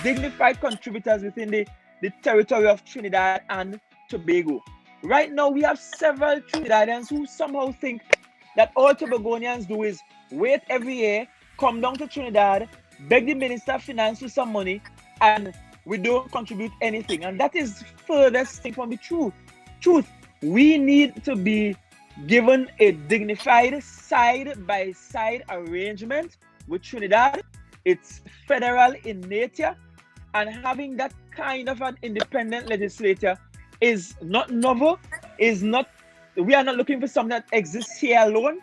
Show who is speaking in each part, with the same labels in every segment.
Speaker 1: dignified contributors within the territory of Trinidad and Tobago. Right now, we have several Trinidadians who somehow think that all Tobagonians do is wait every year, come down to Trinidad, beg the Minister of Finance for some money, and we don't contribute anything. And that is furthest thing from the truth. We need to be given a dignified side-by-side arrangement with Trinidad. It's federal in nature, and having that kind of an independent legislature is not novel, we are not looking for something that exists here alone.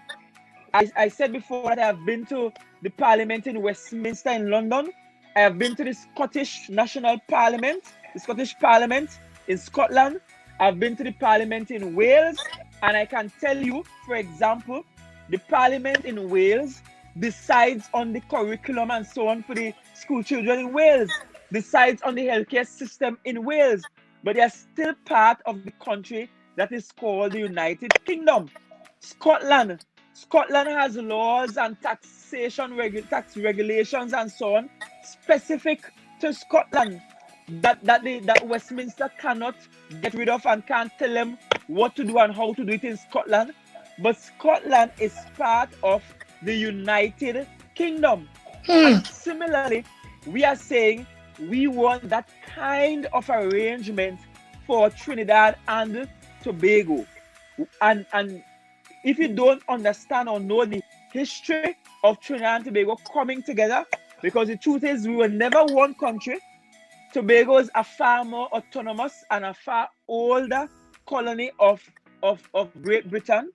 Speaker 1: I said before that I have been to the Parliament in Westminster in London. I have been to the Scottish National Parliament, the Scottish Parliament in Scotland. I've been to the Parliament in Wales, and I can tell you, for example, the Parliament in Wales decides on the curriculum and so on for the school children in Wales, decides on the healthcare system in Wales, but they are still part of the country that is called the United Kingdom. Scotland has laws and tax regulations and so on specific to Scotland that Westminster cannot get rid of and can't tell them what to do and how to do it in Scotland. But Scotland is part of the United Kingdom. And similarly, we are saying we want that kind of arrangement for Trinidad and Tobago. And if you don't understand or know the history of Trinidad and Tobago coming together, because the truth is we were never one country. Tobago is a far more autonomous and a far older colony of Great Britain.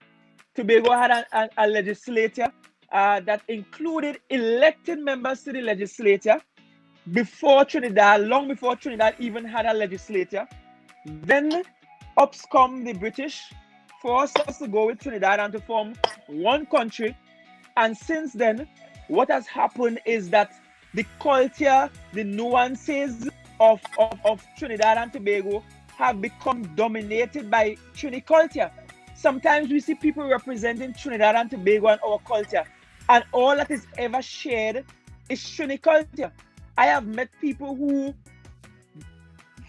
Speaker 1: Tobago had a legislature that included elected members to the legislature before Trinidad, long before Trinidad even had a legislature. Then up come the British, forced us to go with Trinidad and to form one country. And since then, what has happened is that the culture, the nuances of Trinidad and Tobago have become dominated by Trini culture. Sometimes we see people representing Trinidad and Tobago and our culture, and all that is ever shared is Trini culture. I have met people who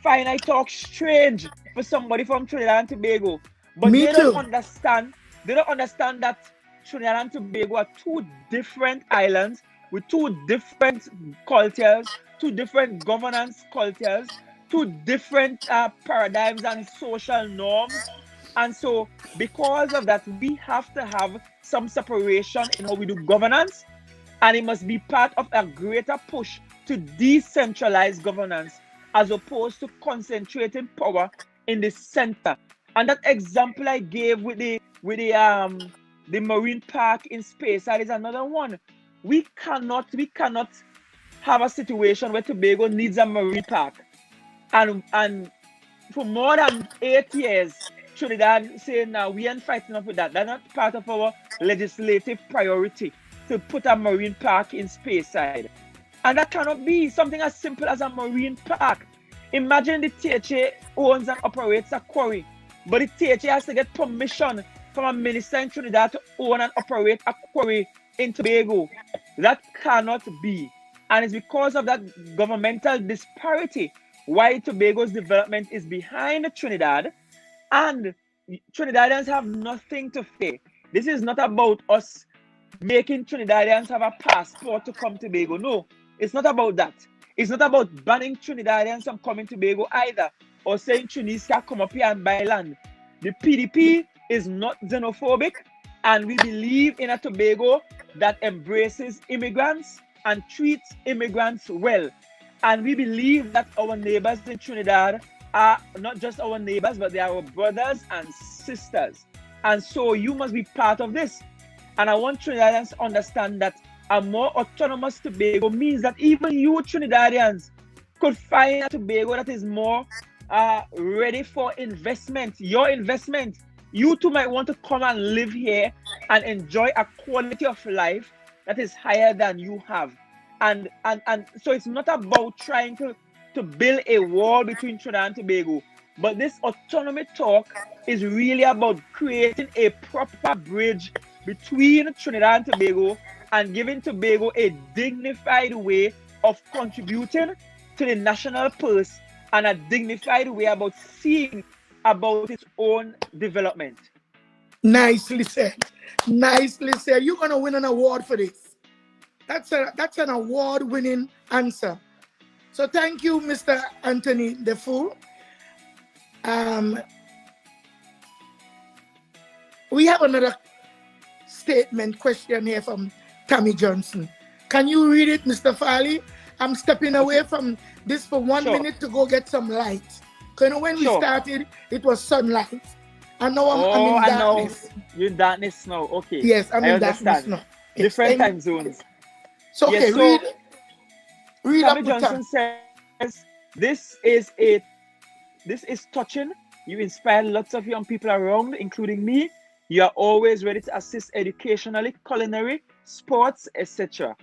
Speaker 1: find I talk strange for somebody from Trinidad and Tobago, but they don't understand that Trinidad and Tobago are two different islands with two different cultures, two different governance cultures, two different paradigms and social norms. And so because of that, we have to have some separation in how we do governance, and it must be part of a greater push to decentralize governance as opposed to concentrating power in the center. And that example I gave with the marine park in Speyside is another one. We cannot have a situation where Tobago needs a marine park, and for more than 8 years, Trinidad saying now we ain't fighting up with that. That's not part of our legislative priority to put a marine park in Speyside. And that cannot be something as simple as a marine park. Imagine the THA owns and operates a quarry, but the THA has to get permission from a minister in Trinidad to own and operate a quarry in Tobago. That cannot be. And it's because of that governmental disparity why Tobago's development is behind Trinidad, and Trinidadians have nothing to fear. This is not about us making Trinidadians have a passport to come to Tobago. No, it's not about that. It's not about banning Trinidadians from coming to Tobago either, or saying Trinidadians can come up here and buy land. The PDP is not xenophobic, and we believe in a Tobago that embraces immigrants and treats immigrants well. And we believe that our neighbors in Trinidad are not just our neighbors, but they are our brothers and sisters. And so you must be part of this. And I want Trinidadians to understand that a more autonomous Tobago means that even you Trinidadians could find a Tobago that is more ready for investment, your investment. You too might want to come and live here and enjoy a quality of life that is higher than you have. And so it's not about trying to build a wall between Trinidad and Tobago, but this autonomy talk is really about creating a proper bridge between Trinidad and Tobago and giving Tobago a dignified way of contributing to the national purse and a dignified way about seeing about its own development.
Speaker 2: Nicely said. Nicely said. You're gonna win an award for this. That's an award-winning answer. So thank you, Mr. Anthony Defoe. We have another statement question here from Tammy Johnson. Can you read it, Mr. Farley? I'm stepping away from this for 1 minute to go get some light. Because you know, when we started, it was sunlight. And now I'm in darkness.
Speaker 1: You're in darkness now, okay.
Speaker 2: Yes, I'm in darkness now. Yes,
Speaker 1: different time zones.
Speaker 2: So, okay, read
Speaker 1: Tammy Johnson says, this is touching. You inspire lots of young people around, including me. You are always ready to assist educationally, culinary, sports, etc.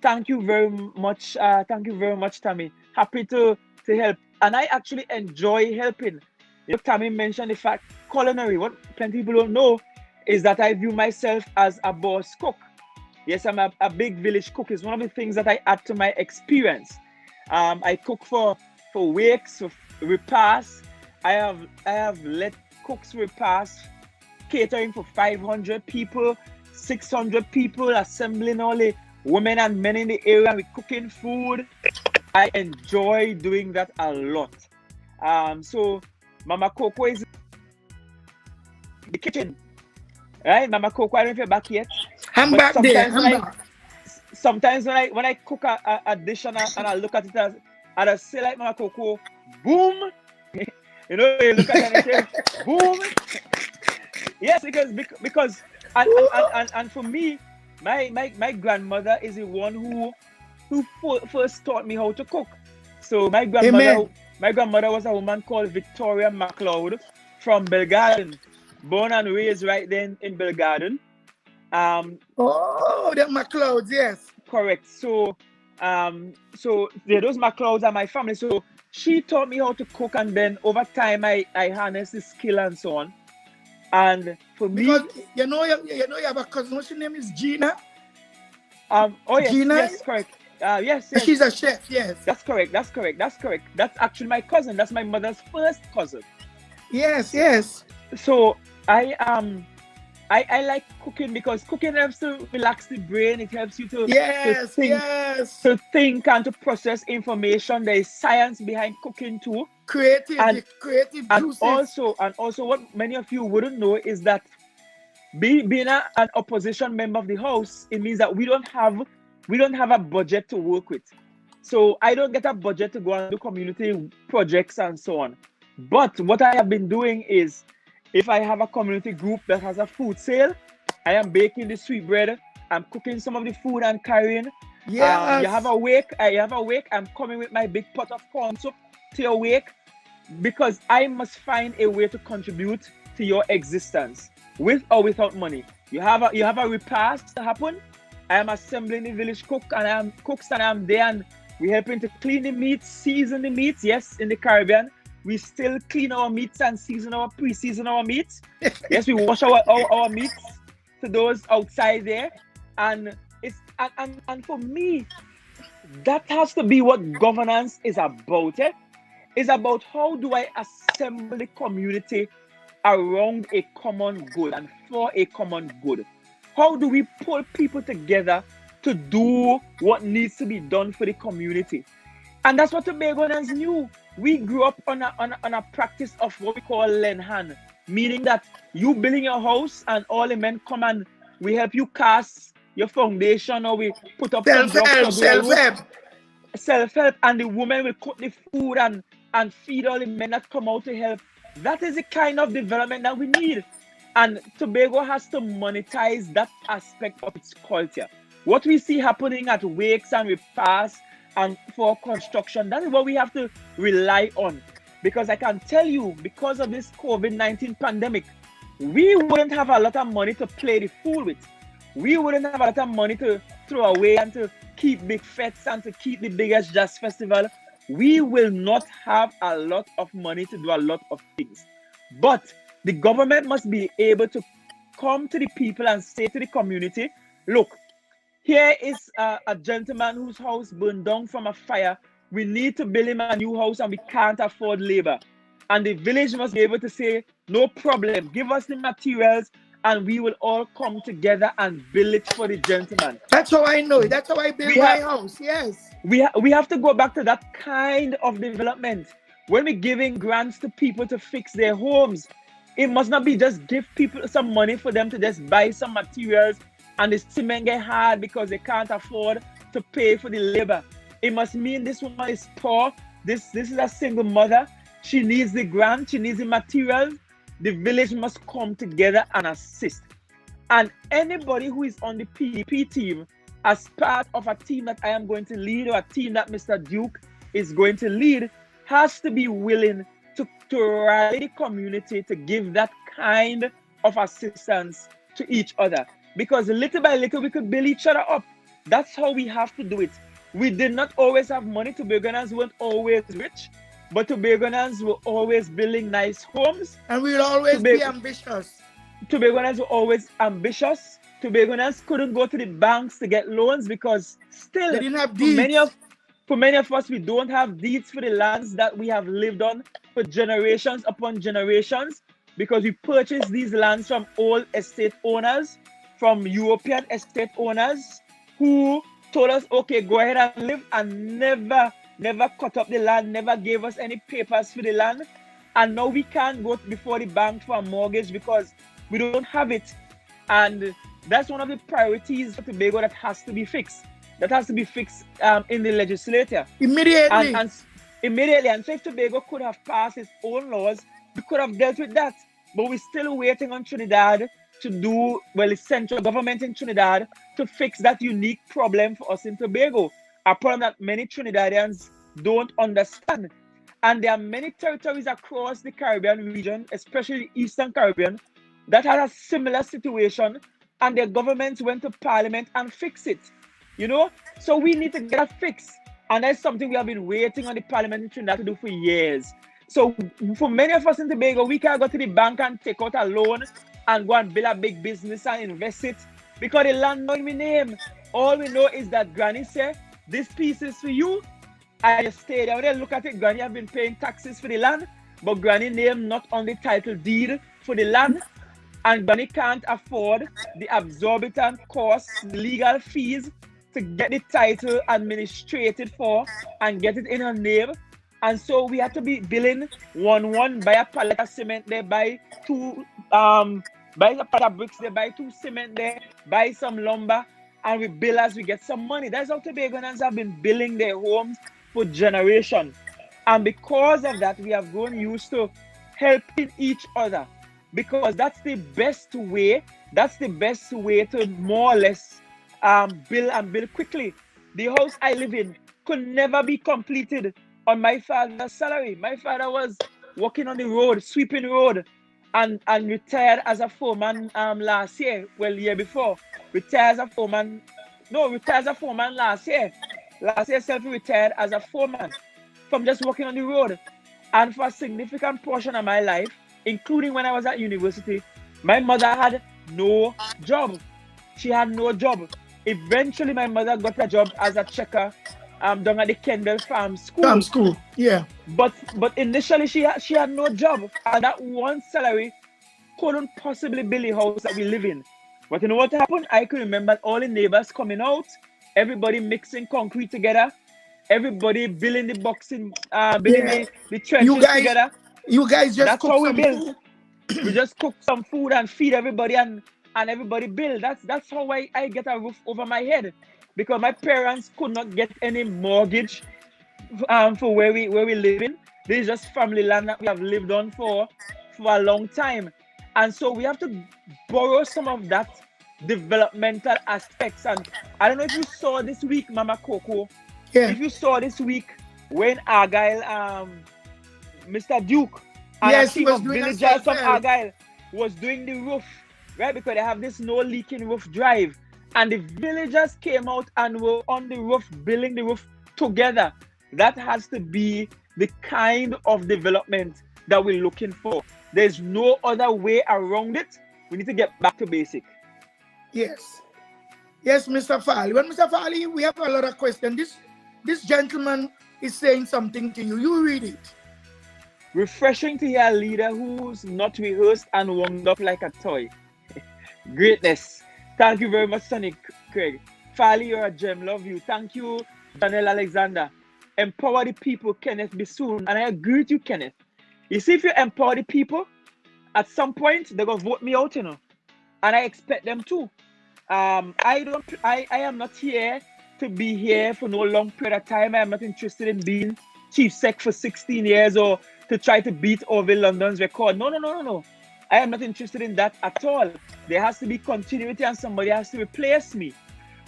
Speaker 1: Thank you very much. Thank you very much, Tammy. Happy to help. And I actually enjoy helping. You know, Tammy mentioned the fact culinary. What plenty people don't know is that I view myself as a boss cook. Yes, I'm a big village cook. It's one of the things that I add to my experience. I cook for wakes, for repasts. I have led cooks repasts, catering for 500 people, 600 people, assembling all the women and men in the area with cooking food. I enjoy doing that a lot. So Mama Coco is in the kitchen. Right? Mama Coco, I don't know if you're back yet.
Speaker 2: I'm back there.
Speaker 1: Sometimes when I cook a dish and I look at it and I say like Mama Coco, boom. You know, you look at it and say, boom. Yes, because and for me, my grandmother is the one who first taught me how to cook. So my grandmother was a woman called Victoria MacLeod from Belgarden, born and raised right then in Belgarden.
Speaker 2: The MacLeods, yes.
Speaker 1: Correct. So those MacLeods are my family. So she taught me how to cook, and then over time I harnessed the skill and so on. And for
Speaker 2: because
Speaker 1: me,
Speaker 2: you know you have a cousin. What's her name? Is Gina?
Speaker 1: Oh yes,
Speaker 2: Gina?
Speaker 1: Yes, correct. Yes.
Speaker 2: She's a chef. Yes.
Speaker 1: That's correct. That's actually my cousin. That's my mother's first cousin.
Speaker 2: Yes.
Speaker 1: So I like cooking because cooking helps to relax the brain. It helps you to think and to process information. There is science behind cooking too.
Speaker 2: Creative juices.
Speaker 1: And also what many of you wouldn't know is that being an opposition member of the house, it means that we don't have a budget to work with. So I don't get a budget to go and do community projects and so on. But what I have been doing is, if I have a community group that has a food sale, I am baking the sweetbread, I'm cooking some of the food and carrying.
Speaker 2: Yes.
Speaker 1: You have a wake, I'm coming with my big pot of corn soup to your wake, because I must find a way to contribute to your existence, with or without money. You have a repast to happen. I am assembling the village cook, and I'm there, and we're helping to clean the meats, season the meats. Yes, in the Caribbean, we still clean our meats and pre-season our meats. Yes, we wash our meats to those outside there. And it's and for me, that has to be what governance is about. It's about how do I assemble the community around a common good and for a common good. How do we pull people together to do what needs to be done for the community? And that's what Tobagonians knew. We grew up on a practice of what we call Lenhan, meaning that you building your house and all the men come and we help you cast your foundation, or we put up self-help, and the women will cook the food and feed all the men that come out to help. That is the kind of development that we need. And Tobago has to monetize that aspect of its culture. What we see happening at wakes and repasts and for construction, that is what we have to rely on. Because I can tell you, because of this COVID-19 pandemic, we wouldn't have a lot of money to play the fool with. We wouldn't have a lot of money to throw away and to keep big fetes and to keep the biggest jazz festival. We will not have a lot of money to do a lot of things. But the government must be able to come to the people and say to the community, look, here is a gentleman whose house burned down from a fire. we need to build him a new house and we can't afford labor. And the village must be able to say, no problem, give us the materials and we will all come together and build it for the gentleman.
Speaker 2: That's how I know it. That's how I build my house. Yes.
Speaker 1: We have to go back to that kind of development. When we're giving grants to people to fix their homes, it must not be just give people some money for them to just buy some materials and the cement get hard because they can't afford to pay for the labor. It must mean this woman is poor. This is a single mother. She needs the grant. She needs the materials. The village must come together and assist. And anybody who is on the PDP team as part of a team that I am going to lead or a team that Mr. Duke is going to lead has to be willing to rally the community to give that kind of assistance to each other. Because little by little, we could build each other up. That's how we have to do it. We did not always have money. Tobagonians weren't always rich, but Tobagonians were always building nice homes.
Speaker 2: And we will always be ambitious.
Speaker 1: Tobagonians were always ambitious. Tobagonians couldn't go to the banks to get loans because still,
Speaker 2: they didn't have deeds.
Speaker 1: For many of us, we don't have deeds for the lands that we have lived on for generations upon generations, because we purchased these lands from old estate owners, from European estate owners who told us, okay, go ahead and live, and never cut up the land, never gave us any papers for the land. And now we can't go before the bank for a mortgage because we don't have it. And that's one of the priorities for Tobago that has to be fixed. That has to be fixed in the legislature.
Speaker 2: Immediately.
Speaker 1: And immediately. And so if Tobago could have passed its own laws, we could have dealt with that. But we're still waiting on Trinidad to do, well, the central government in Trinidad to fix that unique problem for us in Tobago. A problem that many Trinidadians don't understand. And there are many territories across the Caribbean region, especially the Eastern Caribbean, that had a similar situation, and their governments went to Parliament and fixed it. You know, so we need to get a fix, and that's something we have been waiting on the Parliament in Trinidad to do for years. So for many of us in Tobago, we can't go to the bank and take out a loan and go and build a big business and invest it because the land not in my name. All we know is that Granny said, this piece is for you, and you stay there. When they look at it, Granny have been paying taxes for the land, but Granny name not on the title deed for the land, and Granny can't afford the exorbitant costs, legal fees to get the title administrated for and get it in her name. And so we have to be billing one, buy a pallet of cement there, buy buy a pallet of bricks there, buy 2 cement there, buy some lumber, and we bill as we get some money. That's how Tobagonians have been billing their homes for generations. And because of that, we have grown used to helping each other, because that's the best way to more or less build quickly. The house I live in could never be completed on my father's salary. My father was working on the road, sweeping the road, and retired as a foreman last year. Well, year before. Retired as a foreman last year. Last year, self-retired as a foreman from just working on the road. And for a significant portion of my life, including when I was at university, my mother had no job. She had no job. Eventually, my mother got a job as a checker down at the Kendall Farm School.
Speaker 2: Yeah.
Speaker 1: But initially, she had no job. And that one salary couldn't possibly build the house that we live in. But you know what happened? I could remember all the neighbors coming out, everybody mixing concrete together, everybody building the boxing, building the trenches together.
Speaker 2: You guys just
Speaker 1: That's how we build. We just cook some food and feed everybody, and everybody build. That's how I get a roof over my head, because my parents could not get any mortgage for where we live in. This is just family land that we have lived on for a long time. And so we have to borrow some of that developmental aspects. And I don't know if you saw this week, Mama Coco.
Speaker 2: Yeah.
Speaker 1: If you saw this week when Argyle, Mr. Duke, and
Speaker 2: yes,
Speaker 1: a team of villagers from Argyle was doing the roof, right? Because they have this no leaking roof drive. And the villagers came out and were on the roof, building the roof together. That has to be the kind of development that we're looking for. There's no other way around it. We need to get back to basic.
Speaker 2: Yes. Yes, Mr. Farley. Well, Mr. Farley, we have a lot of questions. This gentleman is saying something to you. You read it.
Speaker 1: Refreshing to hear a leader who's not rehearsed and wound up like a toy. Greatness. Thank you very much, Sonny Craig. Farley, you're a gem. Love you. Thank you, Daniel Alexander. Empower the people, Kenneth Bissoon. And I agree with you, Kenneth. You see, if you empower the people, at some point, they're going to vote me out, you know. And I expect them to. I am not here to be here for no long period of time. I am not interested in being chief sec for 16 years or to try to beat Orville London's record. No. I am not interested in that at all. There has to be continuity and somebody has to replace me.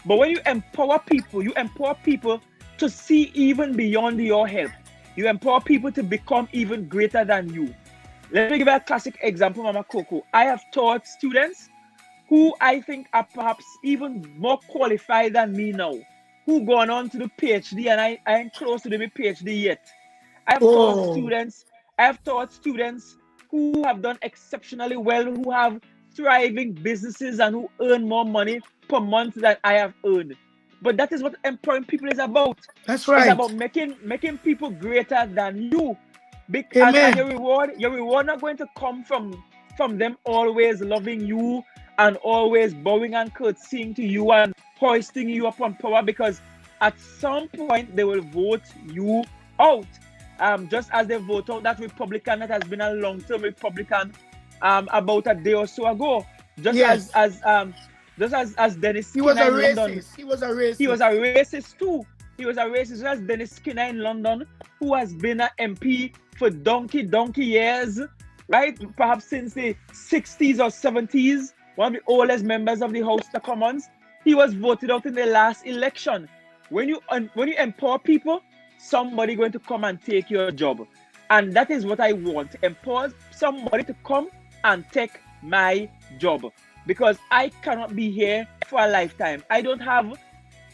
Speaker 1: But when you empower people to see even beyond your help. You empower people to become even greater than you. Let me give you a classic example, Mama Coco. I have taught students who I think are perhaps even more qualified than me now, who gone on to the PhD, and I ain't close to the PhD yet. I have taught students who have done exceptionally well, who have thriving businesses and who earn more money per month than I have earned. But that is what empowering people is about.
Speaker 2: That's right.
Speaker 1: It's about making people greater than you. And your reward not going to come from them always loving you and always bowing and curtsying to you and hoisting you up on power, because at some point they will vote you out. Just as they vote out that Republican that has been a long-term Republican about a day or so ago. Just as Dennis Skinner in London. He was a racist too. He was a racist. Just as Dennis Skinner in London, who has been an MP for donkey years, right? Perhaps since the 60s or 70s, one of the oldest members of the House of Commons. He was voted out in the last election. When you empower people, somebody going to come and take your job. And that is what I want. Empower somebody to come and take my job. Because I cannot be here for a lifetime. I don't have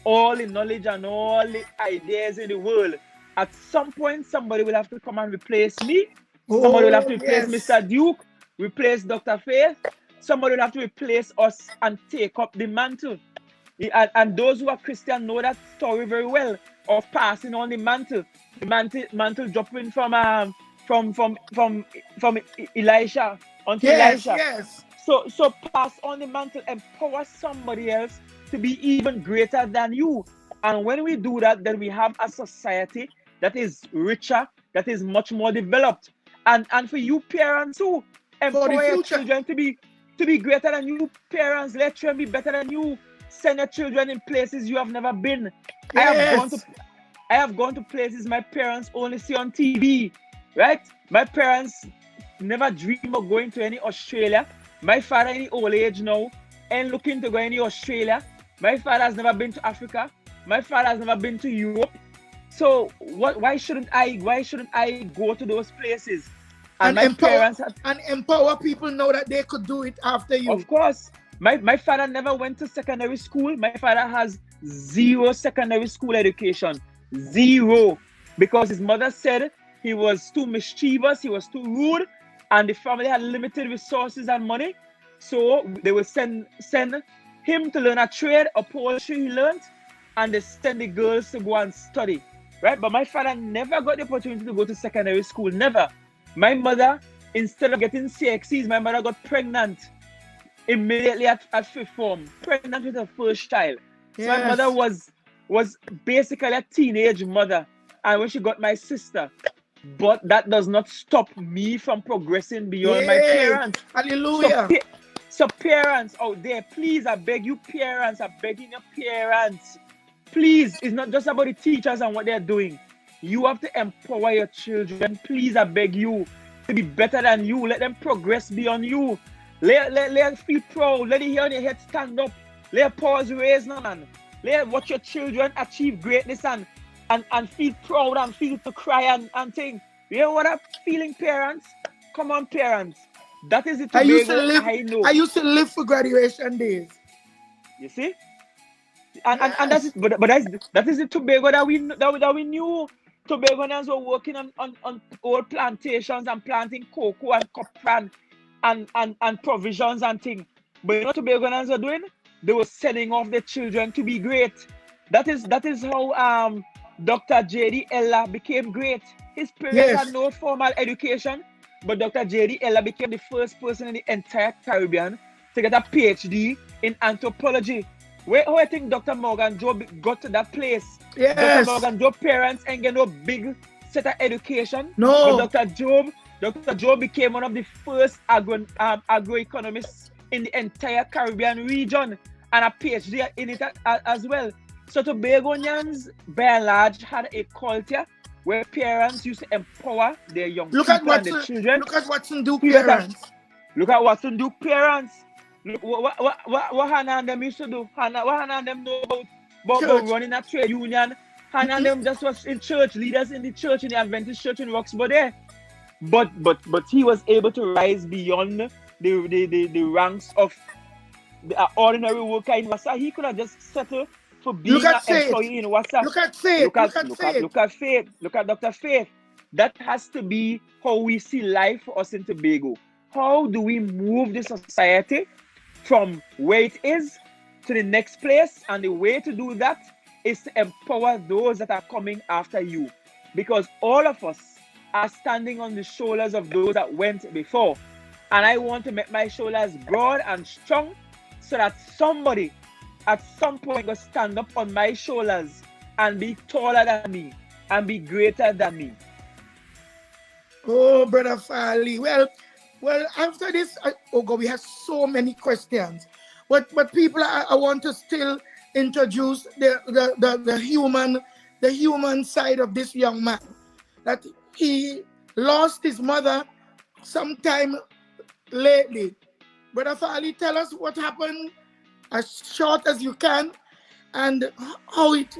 Speaker 1: all the knowledge and all the ideas in the world. At some point, somebody will have to come and replace me. Somebody will have to replace Mr. Duke, replace Dr. Faith. Somebody will have to replace us and take up the mantle. And those who are Christian know that story very well of passing on the mantle. The mantle dropping from Elisha onto Elisha.
Speaker 2: Yes.
Speaker 1: So pass on the mantle, empower somebody else to be even greater than you. And when we do that, then we have a society that is richer, that is much more developed. And for you parents too, empower your children to be greater than you. Parents, let children be better than you. Send your children in places you have never been.
Speaker 2: Yes.
Speaker 1: I have gone to places my parents only see on TV, right? My parents never dream of going to any Australia. My father in the old age now ain't looking to go any Australia. My father has never been to Africa. My father has never been to Europe. So why shouldn't I go to those places? And
Speaker 2: empower people know that they could do it after you.
Speaker 1: Of course. My father never went to secondary school. My father has 0 secondary school education. 0. Because his mother said he was too mischievous, he was too rude, and the family had limited resources and money. So they would send him to learn a trade, a poetry he learned, and they send the girls to go and study. Right? But my father never got the opportunity to go to secondary school. Never. My mother, instead of getting CXCs, my mother got pregnant immediately at 5th form, pregnant with her first child.
Speaker 2: Yes.
Speaker 1: So my mother was basically a teenage mother, and when she got my sister, but that does not stop me from progressing beyond my parents.
Speaker 2: Hallelujah.
Speaker 1: So parents out there, please, I beg you, parents, I'm begging your parents, please, it's not just about the teachers and what they're doing. You have to empower your children. Please, I beg you, to be better than you. Let them progress beyond you. Let them feel proud. Let the hair on your head stand up. Let your paws raise, man. Let watch your children achieve greatness and feel proud and feel to cry and think. You know what I'm feeling, parents? Come on, parents. That is the Tobago I know.
Speaker 2: I used to live for graduation days.
Speaker 1: You see? And that's but that is the Tobago that we knew. Tobagonians were working on old plantations and planting cocoa and copra and provisions and things. But you know what Tobagonians are doing? They were sending off their children to be great. That is how Dr. J.D. Ella became great. His parents
Speaker 2: Yes.
Speaker 1: had no formal education, but Dr. J.D. Ella became the first person in the entire Caribbean to get a PhD in anthropology. How I think Dr. Morgan Joe got to that place? Dr.
Speaker 2: Yes.
Speaker 1: Morgan Joe parents ain't get no big set of education, but
Speaker 2: No.
Speaker 1: Dr. Joe became one of the first agroeconomists in the entire Caribbean region and a PhD in it as well. So Tobagonians, by and large, had a culture where parents used to empower their young people and their children.
Speaker 2: Look at Watson do parents.
Speaker 1: Look at Watson do parents. Look what Hannah and them used to do. What Hannah and them know about running a trade union. Hannah and them just was in church, leaders in the church, in the Adventist church in Roxborough there. But he was able to rise beyond the ranks of the ordinary worker in Wassa. He could have just settled for being an employee in Wassa.
Speaker 2: Look at Faith.
Speaker 1: Look at Faith. Look at Dr. Faith. That has to be how we see life for us in Tobago. How do we move the society from where it is to the next place? And the way to do that is to empower those that are coming after you. Because all of us are standing on the shoulders of those that went before. And I want to make my shoulders broad and strong so that somebody at some point will stand up on my shoulders and be taller than me and be greater than me.
Speaker 2: Oh, Brother Farley. Well, after this, we have so many questions. But people, I want to still introduce the human side of this young man. That he lost his mother sometime lately. Brother Farley, tell us what happened as short as you can, and how it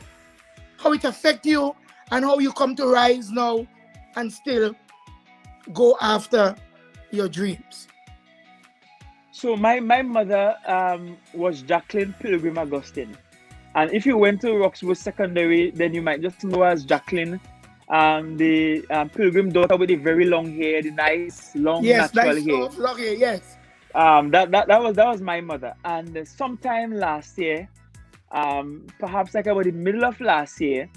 Speaker 2: affect you, and how you come to rise now and still go after your dreams.
Speaker 1: So my mother was Jacqueline Pilgrim Augustine. And if you went to Roxborough Secondary, then you might just know as Jacqueline, the Pilgrim daughter with the very long hair, the nice long natural hair.
Speaker 2: Long hair, yes.
Speaker 1: That was my mother. And sometime last year, perhaps like about the middle of last year,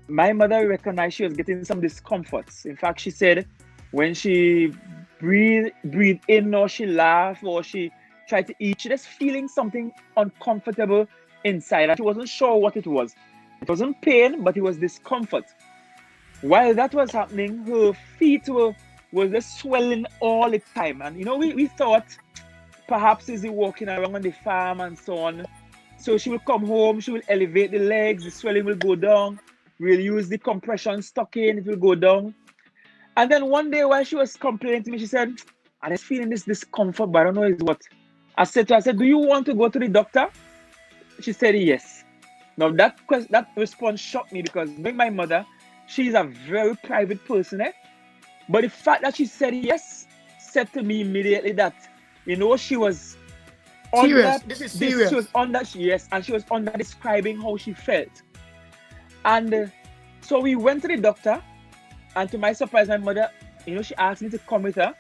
Speaker 1: my mother recognized she was getting some discomforts. In fact, she said when she breathed in, or she laughed, or she tried to eat, she was feeling something uncomfortable inside, and she wasn't sure what it was. It wasn't pain, but it was discomfort. While that was happening, her feet were just swelling all the time. And we thought perhaps is he walking around on the farm and so on. So she will come home, she will elevate the legs, the swelling will go down. We'll use the compression stocking, it will go down. And then one day while she was complaining to me, she said, I'm just feeling this discomfort, but I don't know is what. I said to her, do you want to go to the doctor? She said yes. Now that response shocked me, because being my mother, she's a very private person, But the fact that she said yes said to me immediately that, she was
Speaker 2: serious. This is serious.
Speaker 1: She was and she was under describing how she felt. And so we went to the doctor, and to my surprise, my mother, she asked me to come with her,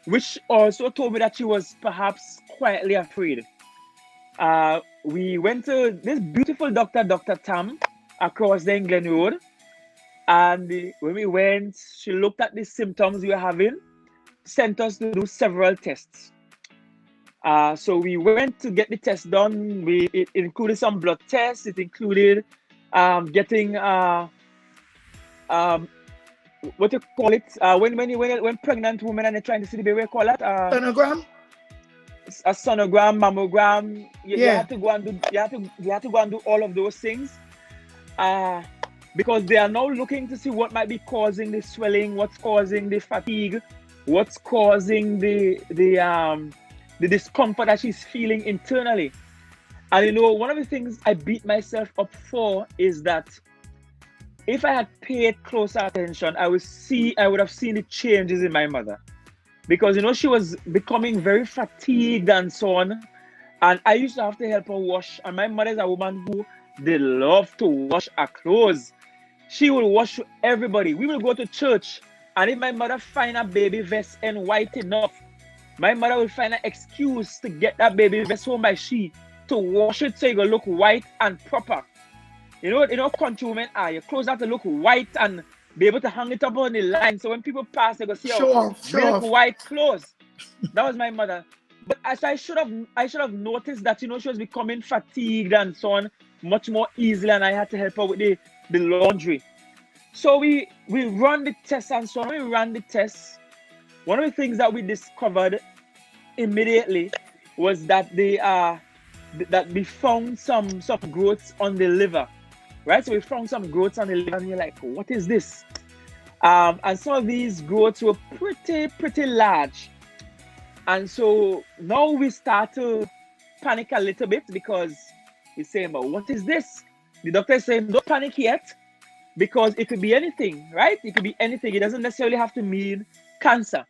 Speaker 1: which also told me that she was perhaps quietly afraid. We went to this beautiful doctor, Dr. Tam, across the England Road. And when we went, she looked at the symptoms we were having, sent us to do several tests. So we went to get the test done. It included some blood tests. It included getting what you call it when pregnant women and they're trying to see the baby, call that
Speaker 2: sonogram.
Speaker 1: A sonogram, mammogram. You have to go and do all of those things. Because they are now looking to see what might be causing the swelling, what's causing the fatigue, what's causing the discomfort that she's feeling internally. And one of the things I beat myself up for is that if I had paid closer attention, I would have seen the changes in my mother. Because she was becoming very fatigued and so on. And I used to have to help her wash. And my mother is a woman who they love to wash her clothes. She will wash everybody. We will go to church, and if my mother find a baby vest and white enough, my mother will find an excuse to get that baby vest home by she to wash it so it will look white and proper. country women are. Your clothes have to look white and be able to hang it up on the line. So when people pass, they go see our milk white clothes. That was my mother. But as I should have noticed that, she was becoming fatigued and so on much more easily, and I had to help her with the laundry. So we run the tests, and so when we ran the tests, one of the things that we discovered immediately was that that we found some growths on the liver, right? So we found some growths on the liver, and you're like, what is this? And some of these growths were pretty large. And so now we start to panic a little bit, because we're saying, but what is this? The doctor is saying, don't panic yet, because it could be anything, right? It could be anything. It doesn't necessarily have to mean cancer.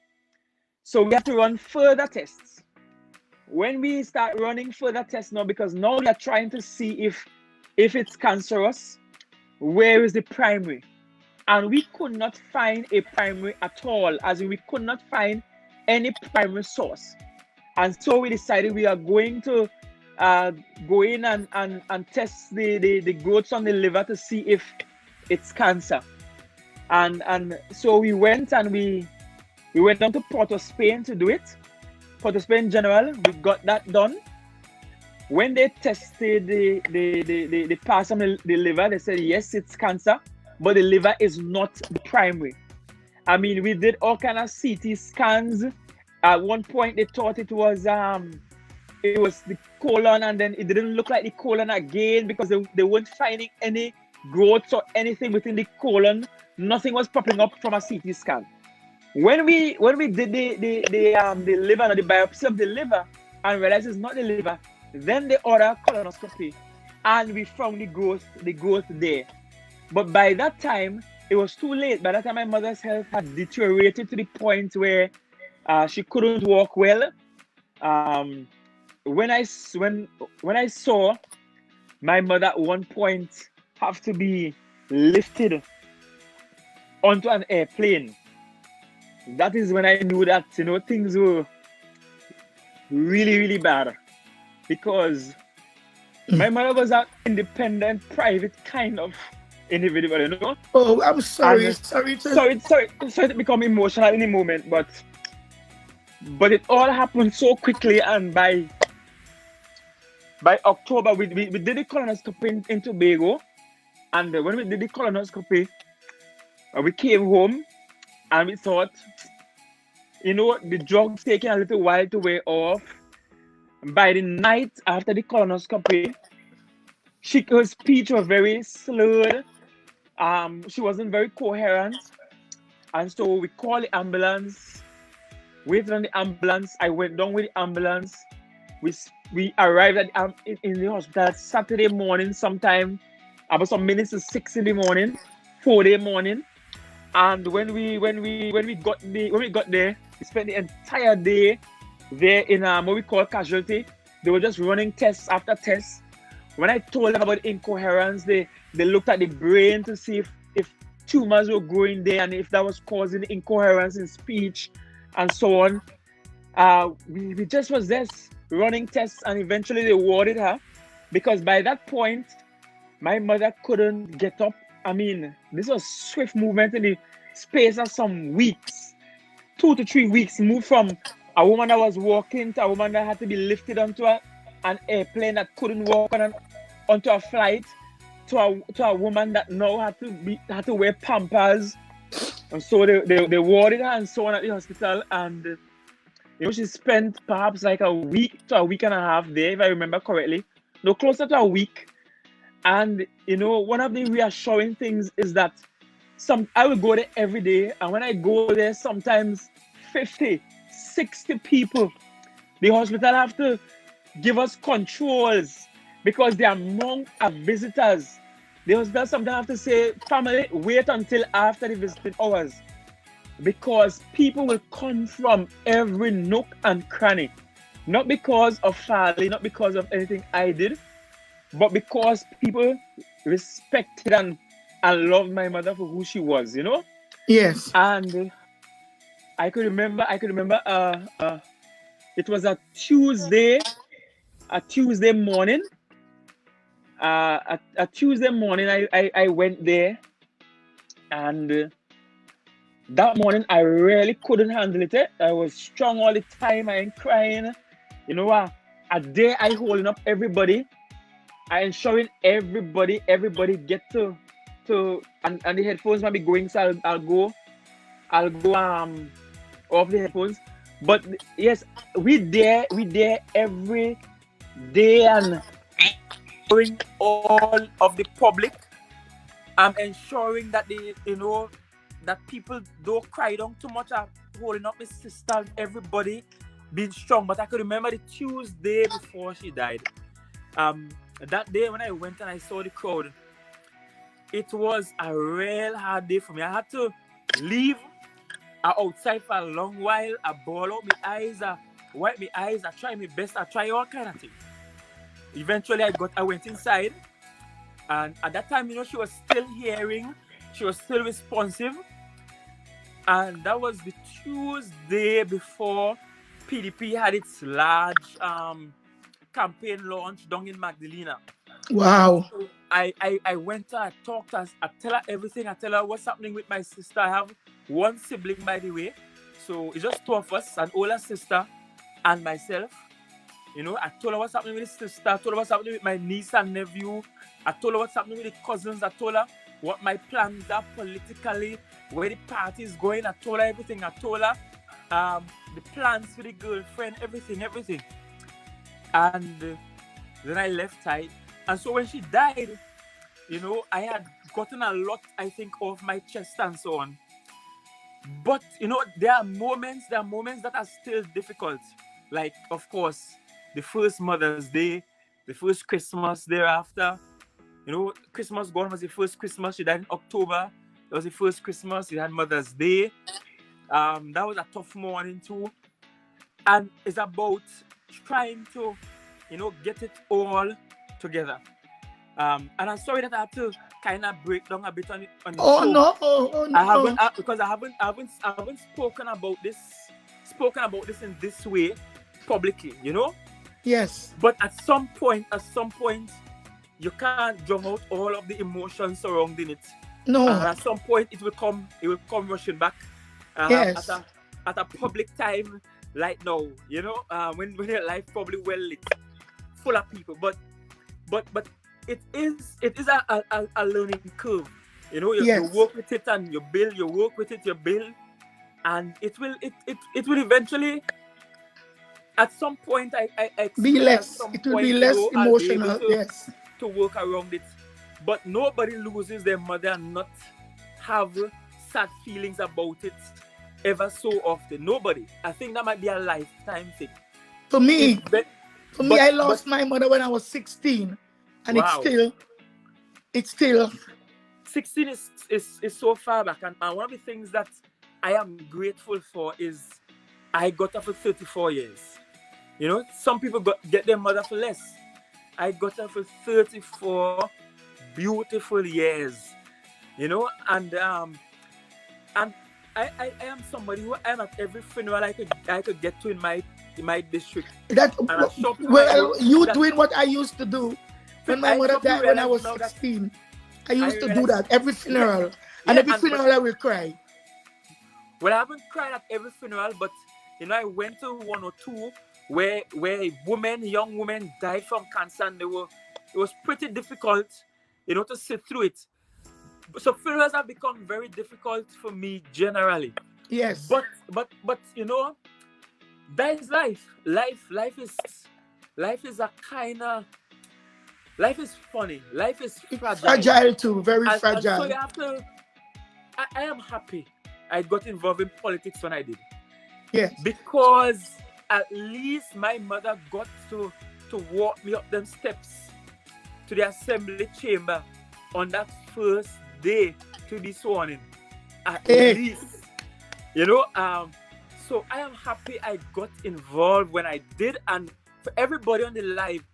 Speaker 1: So we have to run further tests. When we start running further tests now, because now we are trying to see if it's cancerous, where is the primary? And we could not find a primary at all, as in we could not find any primary source. And so we decided we are going to go in and test the growths on the liver to see if it's cancer. And so we went and we went down to Port of Spain to do it. Port of Spain General, we got that done. When they tested the parts of the liver, they said, yes, it's cancer, but the liver is not the primary. I mean, we did all kind of CT scans. At one point, they thought it was the colon, and then it didn't look like the colon again, because they weren't finding any growths or anything within the colon. Nothing was popping up from a CT scan. When we did the liver, and the biopsy of the liver, and realized it's not the liver, then they ordered colonoscopy, and we found the growth there. But by that time, it was too late. By that time, my mother's health had deteriorated to the point where she couldn't walk well. When I saw my mother at one point have to be lifted onto an airplane, that is when I knew that things were really, really bad, because my mother was an independent, private kind of individual,
Speaker 2: Oh, I'm sorry. Sorry
Speaker 1: to become emotional in the moment, but it all happened so quickly. And by October, we did the colonoscopy in Tobago, and when we did the colonoscopy, we came home and we thought, the drug's taking a little while to wear off. By the night after the colonoscopy, her speech was very slurred. She wasn't very coherent, and so we called the ambulance. Waited on the ambulance. I went down with the ambulance. We arrived in the hospital Saturday morning, sometime about some minutes to 6 in the morning, 4-day morning. And when we got there, we spent the entire day there in what we call casualty. They were just running tests after tests. When I told them about incoherence, they looked at the brain to see if tumors were growing there and if that was causing incoherence in speech and so on. We just was just running tests, and eventually they warded her, because by that point, my mother couldn't get up. I mean, this was swift movement in the space of some weeks, 2 to 3 weeks, moved from a woman that was walking to a woman that had to be lifted onto an airplane that couldn't walk onto a flight, to a woman that now had to wear Pampers. And so they warded her and so on at the hospital, and she spent perhaps like a week to a week and a half there, if I remember correctly. No, closer to a week. And one of the reassuring things is that I will go there every day, and when I go there, sometimes 50, 60 people. The hospital have to give us controls because the amount of visitors. The hospital sometimes have to say, family, wait until after the visiting hours, because people will come from every nook and cranny, not because of Farley, not because of anything I did, but because people respected and loved my mother for who she was,
Speaker 2: Yes.
Speaker 1: And I could remember it was a Tuesday morning, a Tuesday morning, I went there, and that morning I really couldn't handle it. I was strong all the time. I ain't crying. You know what? A day I holding up everybody. I ensuring everybody get to and the headphones might be going, so I'll go off the headphones. But yes, we there every day, and ensuring all of the public. I'm ensuring that that people don't cry down too much. I'm holding up my sister, everybody being strong. But I could remember the Tuesday before she died. That day when I went and I saw the crowd, it was a real hard day for me. I had to leave outside for a long while. I ball out my eyes, I wipe my eyes, I try my best, I try all kind of things. Eventually I went inside, and at that time, she was still hearing, she was still responsive. And that was the Tuesday before PDP had its large campaign launch down in Magdalena.
Speaker 2: Wow.
Speaker 1: So I went to her, I talked to her, I tell her everything. I tell her what's happening with my sister. I have one sibling, by the way. So it's just two of us, an older sister and myself. I told her what's happening with the sister. I told her what's happening with my niece and nephew. I told her what's happening with the cousins. I told her what my plans are politically, where the party is going. I told her everything. I told her the plans for the girlfriend, everything. And then I left her. And so when she died, I had gotten a lot, I think, off my chest and so on. But, there are moments that are still difficult. Like, of course, the first Mother's Day, the first Christmas thereafter. Christmas gone was the first Christmas. She died in October. That was the first Christmas. We had Mother's Day. That was a tough morning too. And it's about trying to, get it all together. And I'm sorry that I have to kind of break down a bit on the show.
Speaker 2: No.
Speaker 1: I haven't because I haven't spoken about this in this way publicly,
Speaker 2: Yes.
Speaker 1: But at some point, you can't drown out all of the emotions surrounding it.
Speaker 2: No.
Speaker 1: At some point, it will come rushing back.
Speaker 2: Yes.
Speaker 1: At a public time, like now, when your life probably well lit, full of people. But it is a learning curve. You work with it and you build. You work with it, you build, and it will eventually. At some point, I
Speaker 2: be less. It will be less emotional. Yes.
Speaker 1: To work around it, but nobody loses their mother and not have sad feelings about it ever so often. Nobody. I think that might be a lifetime thing.
Speaker 2: For me, I lost my mother when I was 16, and
Speaker 1: wow.
Speaker 2: it's still
Speaker 1: 16 is so far back, and one of the things that I am grateful for is I got her for 34 years. Some people get their mother for less. I got her for 34 beautiful years, and I am somebody who I'm at every funeral I could get to in my district.
Speaker 2: Doing what I used to do when my mother died when I was 16. I used to do that every funeral, and every funeral I will cry.
Speaker 1: Well, I haven't cried at every funeral, but I went to one or two where young women died from cancer, and it was pretty difficult, to sit through it. So funerals have become very difficult for me generally.
Speaker 2: Yes.
Speaker 1: But that is life. Life is a kind of, life is funny. Life is fragile.
Speaker 2: Fragile too, very fragile.
Speaker 1: And so you have to. I am happy I got involved in politics when I did.
Speaker 2: Yes.
Speaker 1: Because at least my mother got to walk me up them steps to the assembly chamber on that first day to be sworn in. At least. So I am happy I got involved when I did. And for everybody on the live,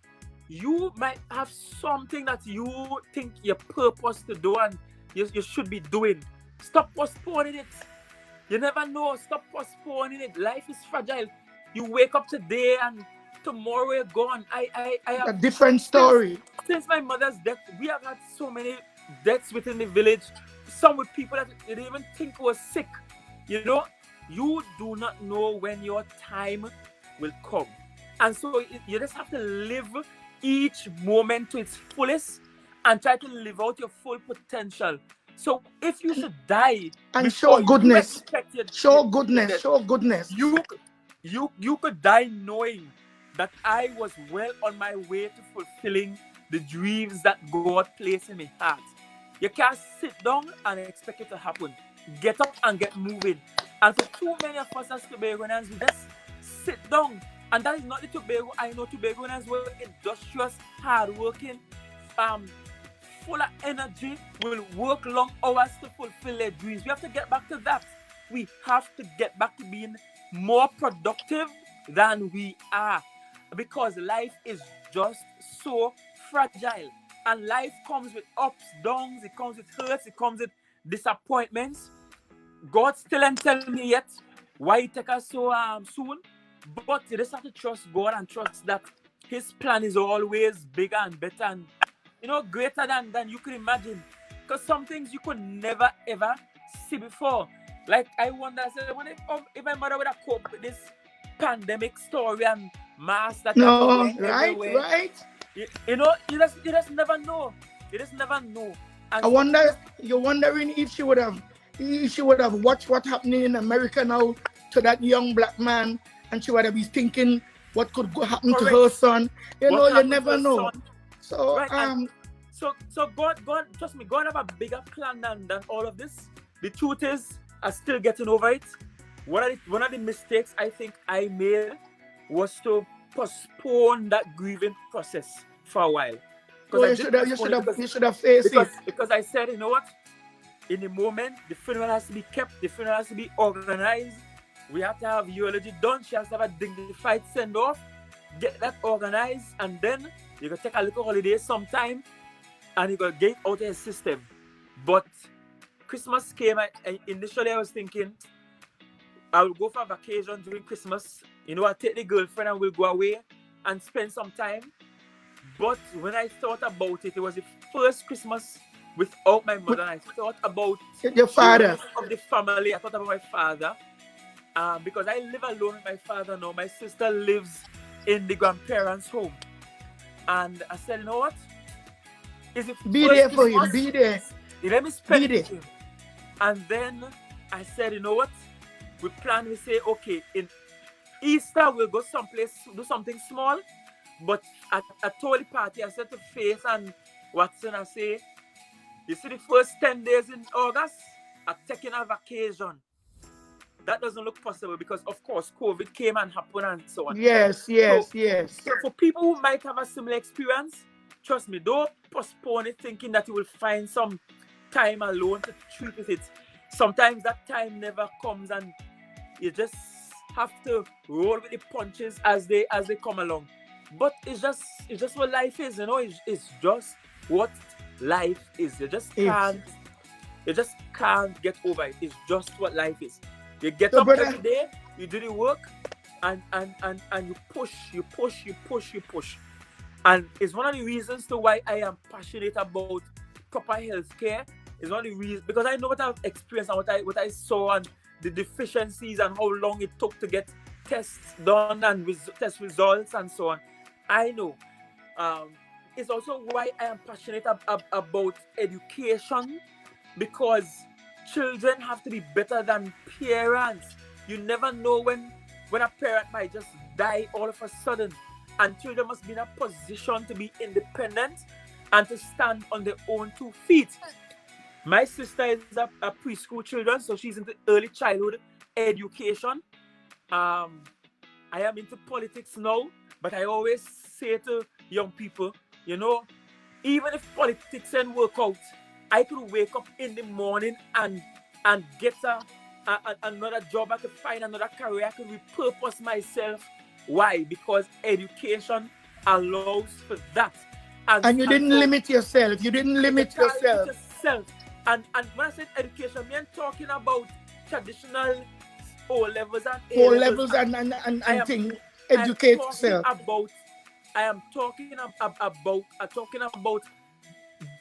Speaker 1: you might have something that you think your purpose to do and you should be doing. Stop postponing it. You never know. Stop postponing it. Life is fragile. You wake up today and tomorrow you're gone. I have
Speaker 2: a different story.
Speaker 1: since my mother's death, we have had so many deaths within the village. Some with people that you didn't even think were sick. You know, you do not know when your time will come. And so you just have to live each moment to its fullest and try to live out your full potential. So if you should die
Speaker 2: and show goodness, show goodness,
Speaker 1: you could die knowing that I was well on my way to fulfilling the dreams that God placed in my heart. You can't sit down and expect it to happen. Get up and get moving. And for too many of us as Tobagonians, we just sit down. And that is not the Tobago. I know Tobagonians were industrious, hardworking, full of energy, will work long hours to fulfill their dreams. We have to get back to that. We have to get back to being more productive than we are. Because life is just so fragile. And life comes with ups, downs, it comes with hurts, it comes with disappointments. God still ain't telling me yet why it take us so soon. But you just have to trust God and trust that His plan is always bigger and better and, you know, greater than you could imagine. Because some things you could never ever see before. Like I wonder, I wonder if my mother would have coped with this pandemic story and mass that everywhere.
Speaker 2: Right.
Speaker 1: You know, you just never know. You just never know. And
Speaker 2: you're wondering if she would have watched what's happening in America now to that young black man, and she would have been thinking what could happen to her son. You never know. So
Speaker 1: right, so God, trust me, God have a bigger plan than all of this. The truth is, I'm still getting over it. One of the mistakes I think I made was to postpone that grieving process for a while.
Speaker 2: You should have faced it.
Speaker 1: Because I said, you know what? In the moment, the funeral has to be kept, the funeral has to be organized. We have to have eulogy done. She has to have a dignified send-off. Get that organized, and then you can take a little holiday sometime, and you can get out of the system. But Christmas came, initially I was thinking, I will go for a vacation during Christmas. You know, I'll take the girlfriend and we'll go away and spend some time. But when I thought about it, it was the first Christmas without my mother. And I thought about
Speaker 2: your father,
Speaker 1: of the family. I thought about my father. Because I live alone with my father now. My sister lives in the grandparents' home. And I said, you know what?
Speaker 2: Be there for him. Be there.
Speaker 1: Let me spend it with him. And then I said, you know what? We say, okay, in Easter we'll go someplace, do something small. But at a total party, I said to Faith and Watson, I say, you see the first 10 days in August, I'm taking a vacation. That doesn't look possible because, of course, COVID came and happened and so on.
Speaker 2: Yes.
Speaker 1: So for people who might have a similar experience, trust me, don't postpone it thinking that you will find some time alone to treat with it. Sometimes that time never comes and you just have to roll with the punches as they come along. But it's just what life is, you know. It's just what life is. You just can't get over it. It's just what life is. You get up every day, you do the work, and you push. And it's one of the reasons to why I am passionate about proper healthcare. It's one of the reasons because I know what I've experienced and what I saw and the deficiencies and how long it took to get tests done and test results and so on. I know. It's also why I am passionate about education, because children have to be better than parents. You never know when a parent might just die all of a sudden, and children must be in a position to be independent and to stand on their own 2 feet. My sister is a preschool children, so she's into early childhood education. I am into politics now, but I always say to young people, you know, even if politics didn't work out, I could wake up in the morning and get another job. I could find another career. I could repurpose myself. Why? Because education allows for that.
Speaker 2: And you didn't limit yourself. You didn't limit yourself.
Speaker 1: And when I said education, I'm talking about traditional O levels and
Speaker 2: O levels and things. Educate yourself.
Speaker 1: About I am talking about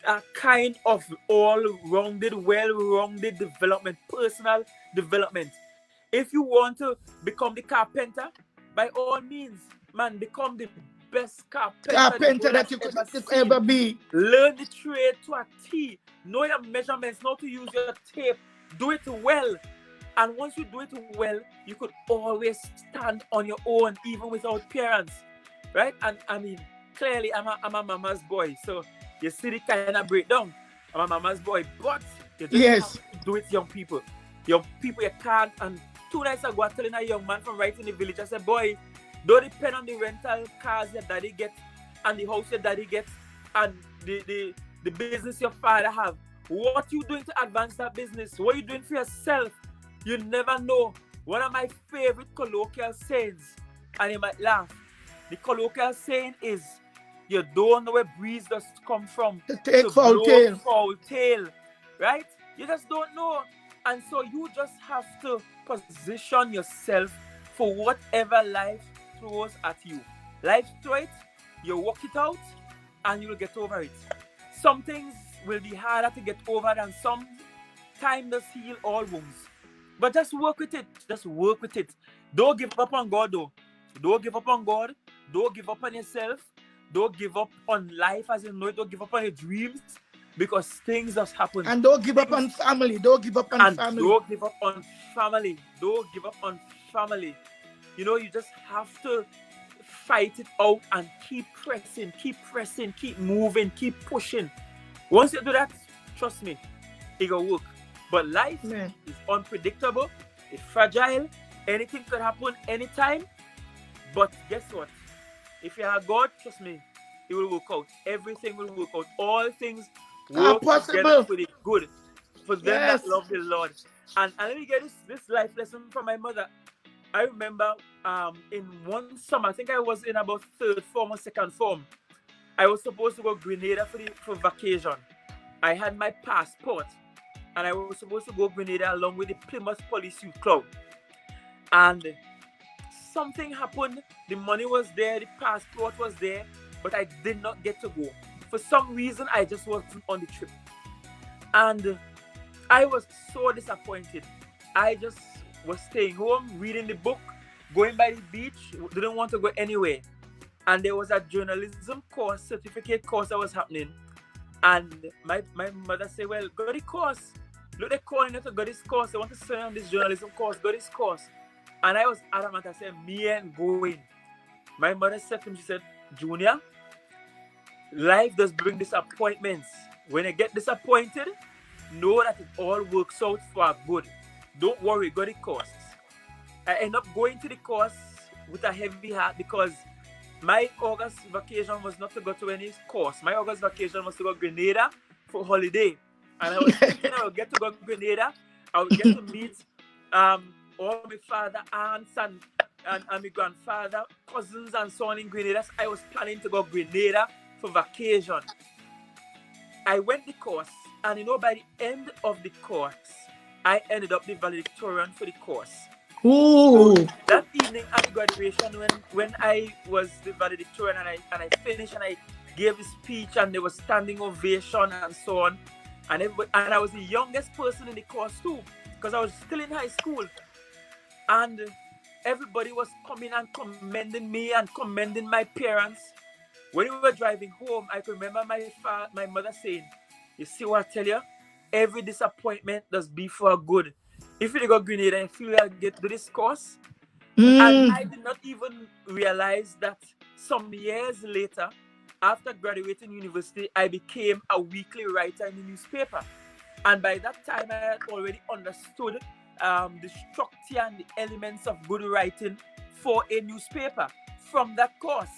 Speaker 1: a kind of all-rounded, well-rounded development, personal development. If you want to become the carpenter, by all means, man, become the best carpenter the
Speaker 2: Carpenter
Speaker 1: world
Speaker 2: that
Speaker 1: has
Speaker 2: you could
Speaker 1: ever seen.
Speaker 2: ever be.
Speaker 1: Learn the trade to a T. Know your measurements, know to use your tape. Do it well. And once you do it well, you could always stand on your own, even without parents. Right? And I mean, clearly, I'm a mama's boy. So you see the kind of breakdown. I'm a mama's boy. But you just
Speaker 2: Yes.
Speaker 1: have to do it, young people. Young people, you can't. And 2 nights ago, I was telling a young man from right in the village, I said, boy, don't depend on the rental cars your daddy gets and the house your daddy gets and the business your father have. What you doing to advance that business? What you doing for yourself? You never know. One of my favorite colloquial sayings, and you might laugh. The colloquial saying is, you don't know where breeze does come from
Speaker 2: To take
Speaker 1: to
Speaker 2: foul
Speaker 1: blow
Speaker 2: tail.
Speaker 1: foul tail. Right? You just don't know. And so you just have to position yourself for whatever life throws at you. Life throws it, you work it out, and you'll get over it. Some things will be harder to get over than some. Time does heal all wounds. But just work with it. Just work with it. Don't give up on God, though. Don't give up on God. Don't give up on yourself. Don't give up on life as you know it. Don't give up on your dreams. Because things just happen.
Speaker 2: And don't give up on family. Don't give up on
Speaker 1: And
Speaker 2: family.
Speaker 1: don't give up on family. Don't give up on family. You know, you just have to fight it out and keep pressing, keep moving, keep pushing. Once you do that, trust me, it will work. But life is unpredictable, it's fragile, anything could happen anytime. But guess what? If you have God, trust me, it will work out. Everything will work out. All things work together for the good. For them that love the Lord. And let me get this life lesson from my mother. I remember in one summer, I think I was in about 3rd form or 2nd form. I was supposed to go Grenada for vacation. I had my passport and I was supposed to go Grenada along with the Plymouth Police Youth Club. And something happened. The money was there, the passport was there, but I did not get to go. For some reason, I just wasn't on the trip. And I was so disappointed. I just was staying home, reading the book, going by the beach, didn't want to go anywhere. And there was a journalism course, certificate course that was happening. And my mother said, well, go to the course. Look, they're calling you to go this course. They want to send you on this journalism course, go this course. And I was adamant. I said, me ain't going. My mother said to me, she said, Junior, life does bring disappointments. When you get disappointed, know that it all works out for our good. Don't worry, go to the course. I end up going to the course with a heavy heart because my August vacation was not to go to any course. My August vacation was to go to Grenada for holiday. And I was thinking I would get to go to Grenada. I would get to meet all my father, aunts, and my grandfather, cousins, and so on in Grenada. I was planning to go to Grenada for vacation. I went the course, and you know, by the end of the course, I ended up the valedictorian for the course.
Speaker 2: Ooh.
Speaker 1: So that evening at the graduation, when I was the valedictorian and I finished and I gave a speech and there was standing ovation and so on, and I was the youngest person in the course too, because I was still in high school, and everybody was coming and commending me and commending my parents. When we were driving home, I could remember my mother saying, you see what I tell you? Every disappointment does be for good. If you go to Grenada and feel like get to this course, and I did not even realize that some years later, after graduating university, I became a weekly writer in the newspaper. And by that time, I had already understood the structure and the elements of good writing for a newspaper from that course.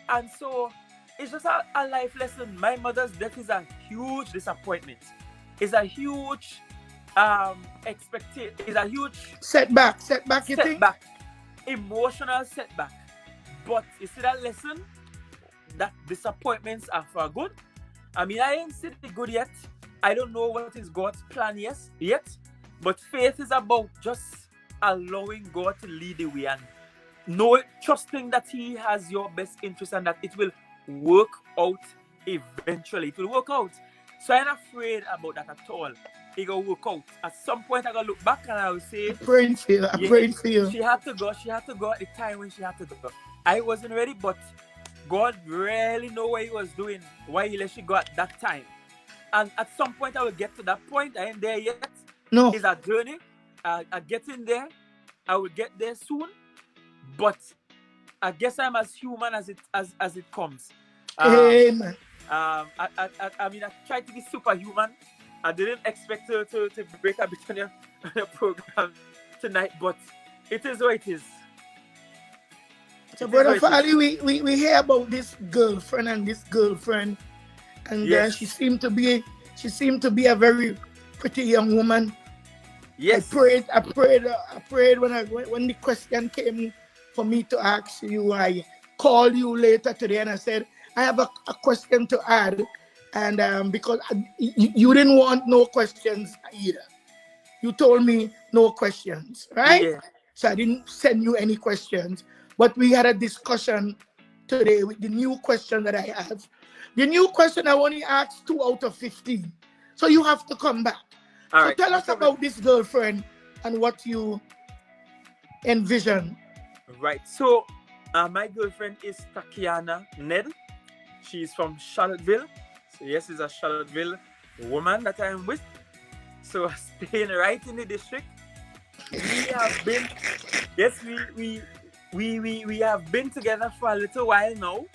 Speaker 1: And so it's just a life lesson. My mother's death is a huge disappointment. It's a huge expectation. It's a huge
Speaker 2: setback. You think?
Speaker 1: Emotional setback. But you see that lesson? That disappointments are for good. I mean, I ain't seen the good yet. I don't know what is God's plan yet. But faith is about just allowing God to lead the way. And
Speaker 3: trusting that he has your best interest and that it will work out eventually. It will work out. So I'm not afraid about that at all. It will work out. At some point, I gotta look back and I will say,
Speaker 2: I'm praying for you. I'm praying for you.
Speaker 3: She had to go. She had to go at the time when she had to go. I wasn't ready, but God really know what He was doing, why He let she go at that time. And at some point, I will get to that point. I ain't there yet.
Speaker 2: No.
Speaker 3: It's a journey. I get in there. I will get there soon. But I guess I'm as human as it comes.
Speaker 2: Amen.
Speaker 3: I mean, I tried to be superhuman. I didn't expect to break a bit on your program tonight, but it is what it is.
Speaker 2: So, Brother Farley, we hear about this girlfriend, and
Speaker 3: yes.
Speaker 2: She seemed to be a very pretty young woman.
Speaker 3: Yes.
Speaker 2: I prayed when the question came for me to ask you. I called you later today and I said, I have a question to add. And because you didn't want no questions either. You told me no questions, right?
Speaker 3: Yeah.
Speaker 2: So I didn't send you any questions. But we had a discussion today with the new question that I have. The new question I only asked 2 out of 15. So you have to come back.
Speaker 3: All
Speaker 2: so
Speaker 3: right.
Speaker 2: Tell us about this girlfriend and what you envision.
Speaker 3: Right. So my girlfriend is Takiana Ned. She's from Charlottesville. So yes, it's a Charlottesville woman that I'm with. So staying right in the district. We have been, yes, we have been together for a little while now.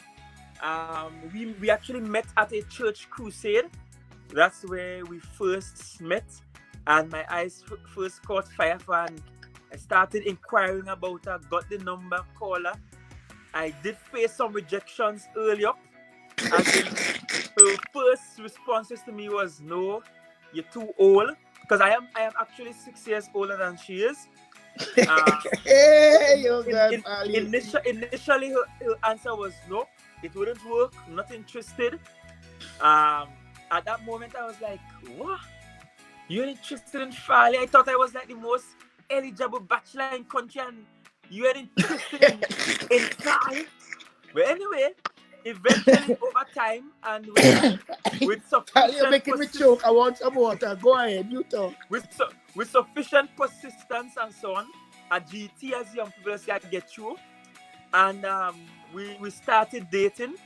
Speaker 3: We actually met at a church crusade. That's where we first met, and my eyes first caught fire for her, and I started inquiring about her, got the number, call her. I did face some rejections early up, and her first responses to me was, no, you're too old, because I am actually 6 years older than she is. Initially her answer was no, it wouldn't work, not interested. At that moment I was like, what? You're interested in Farley? I thought I was like the most eligible bachelor in country and you are interested in Farley? But anyway, eventually over time and with sufficient
Speaker 2: You're making me choke. I want some water. Go ahead, you talk.
Speaker 3: With sufficient persistence and so on, a GT, as young people say, I get through. And we started dating,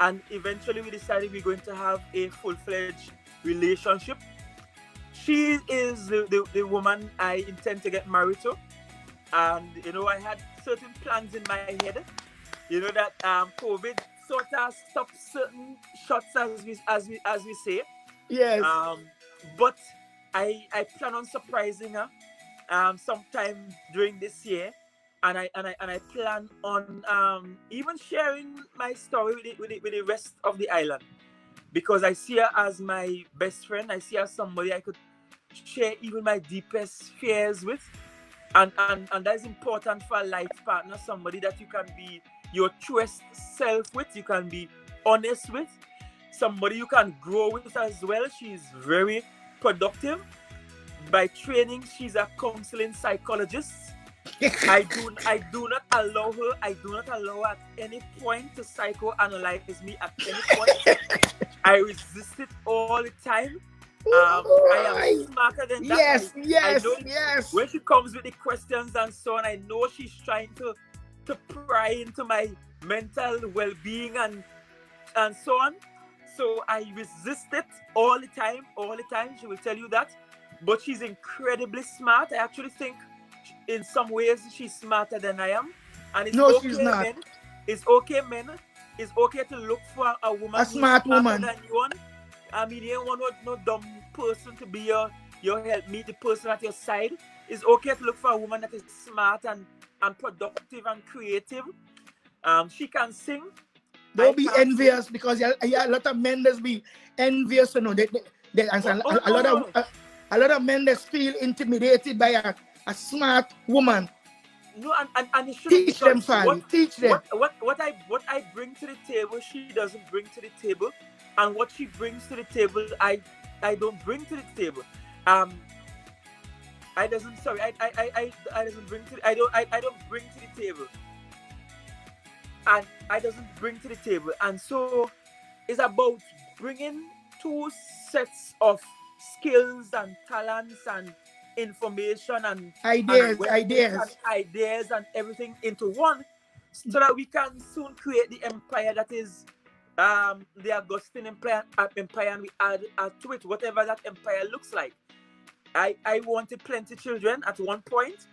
Speaker 3: and eventually we decided we're going to have a full-fledged relationship. She is the woman I intend to get married to. And, you know, I had certain plans in my head. You know that COVID sort of stopped certain shots, as we say.
Speaker 2: Yes.
Speaker 3: But I plan on surprising her sometime during this year, and I plan on even sharing my story with the rest of the island, because I see her as my best friend. I see her as somebody I could share even my deepest fears with, and that is important for a life partner, somebody that you can be your truest self with, you can be honest with, somebody you can grow with as well. She's very productive. By training, she's a counseling psychologist. I do not allow her at any point to psychoanalyze me at any point. I resist it all the time. I am smarter than that.
Speaker 2: Yes.
Speaker 3: When she comes with the questions and so on, I know she's trying to pry into my mental well-being and so on. So I resist it all the time. She will tell you that. But she's incredibly smart. I actually think in some ways she's smarter than I am. And it's okay,
Speaker 2: she's not.
Speaker 3: Men. It's okay, men. It's okay to look for a woman
Speaker 2: a smart woman
Speaker 3: than you want. I mean, you don't want no dumb person to be your helpmeet, the person at your side. It's okay to look for a woman that is smart and productive and creative. She can sing.
Speaker 2: Don't be envious, because a lot of men that be envious, you know. A lot of men that feel intimidated by a smart woman.
Speaker 3: No, and it
Speaker 2: teach them, Farley. Teach them.
Speaker 3: What I bring to the table, she doesn't bring to the table, and what she brings to the table, I don't bring to the table. I doesn't bring to I don't bring to the table. And I doesn't bring to the table. And so it's about bringing two sets of skills and talents and information and ideas and everything into one, so that we can soon create the empire that is the Augustine empire, and we add to it whatever that empire looks like. I wanted plenty children at one point.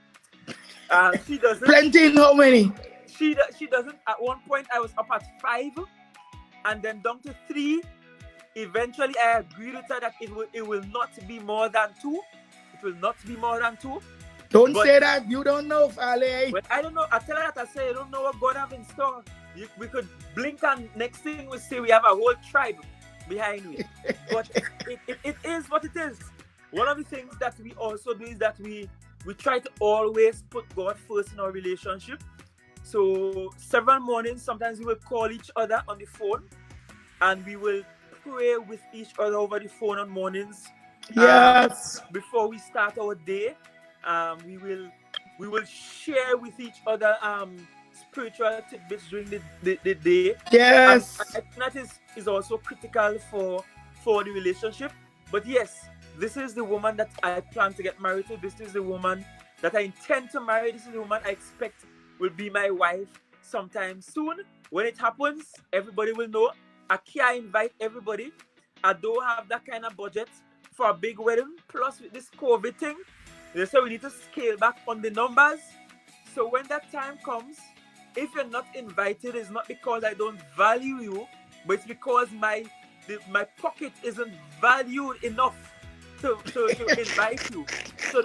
Speaker 3: She doesn't.
Speaker 2: Plenty in how many?
Speaker 3: She doesn't. At one point, I was up at 5, and then down to 3. Eventually, I agreed with her that it will not be more than 2. It will not be more than 2.
Speaker 2: Don't say that. You don't know, Farley.
Speaker 3: But I don't know. I tell her that I say I don't know what God have in store. We could blink, and next thing we say we have a whole tribe behind me. But it is what it is. One of the things that we also do is that we try to always put God first in our relationship. So several mornings, sometimes we will call each other on the phone, and we will pray with each other over the phone on mornings.
Speaker 2: Yes.
Speaker 3: Before we start our day, we will share with each other spiritual tidbits during the day.
Speaker 2: Yes.
Speaker 3: And I think that is also critical for the relationship. But yes, this is the woman that I plan to get married to. This is the woman that I intend to marry. This is the woman I expect will be my wife sometime soon. When it happens, everybody will know. I can't invite everybody. I don't have that kind of budget for a big wedding. Plus, with this COVID thing, they say we need to scale back on the numbers. So when that time comes, if you're not invited, it's not because I don't value you, but it's because my pocket isn't valued enough to invite you. So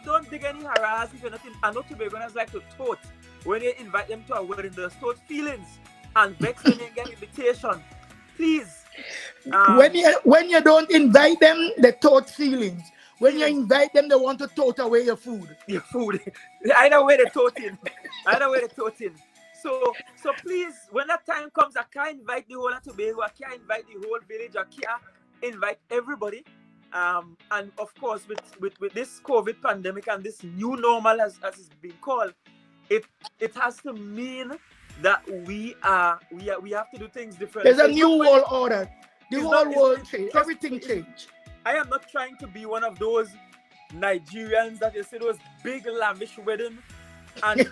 Speaker 3: don't dig any harass if you're not in. I know Tobagonians like to tote. When you invite them to a wedding, there's tote feelings and vex when they get invitation. Please.
Speaker 2: When you don't invite them, they tote feelings. When you invite them, they want to tote away your food.
Speaker 3: Your food. Either way they tote in. So please, when that time comes, I can't invite the whole of Tobago. I can't invite the whole village. I can't invite everybody. And of course, with this COVID pandemic and this new normal, as it's been called, it has to mean that we have to do things differently.
Speaker 2: There's a new world order. The whole world changed. Everything changed.
Speaker 3: I am not trying to be one of those Nigerians that you see those big lavish weddings and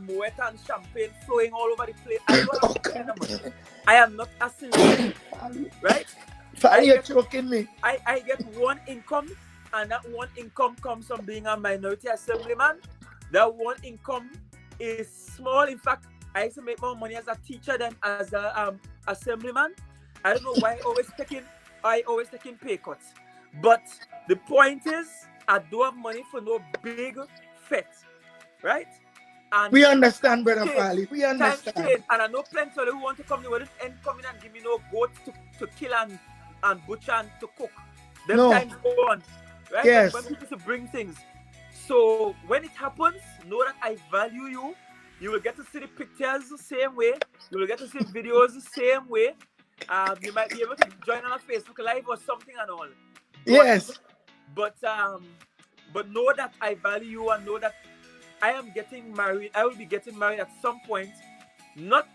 Speaker 3: moet and champagne flowing all over the place. I am not a celebrity, right?
Speaker 2: You're choking me.
Speaker 3: I get one income, and that one income comes from being a minority assemblyman. That one income is small. In fact, I used to make more money as a teacher than as a assemblyman. I don't know why I always taking pay cuts. But the point is, I don't have money for no big fete, right? And
Speaker 2: we understand, Brother Farley. We understand.
Speaker 3: And I know plenty of who want to come here and come in and give me no goat to kill and butcher and to cook. Them times go on, right?
Speaker 2: Yes.
Speaker 3: When people to bring things. So when it happens, know that I value you. You will get to see the pictures the same way. You will get to see videos the same way. You might be able to join on a Facebook Live or something and all.
Speaker 2: Yes.
Speaker 3: But know that I value you, and know that I am getting married. I will be getting married at some point. Not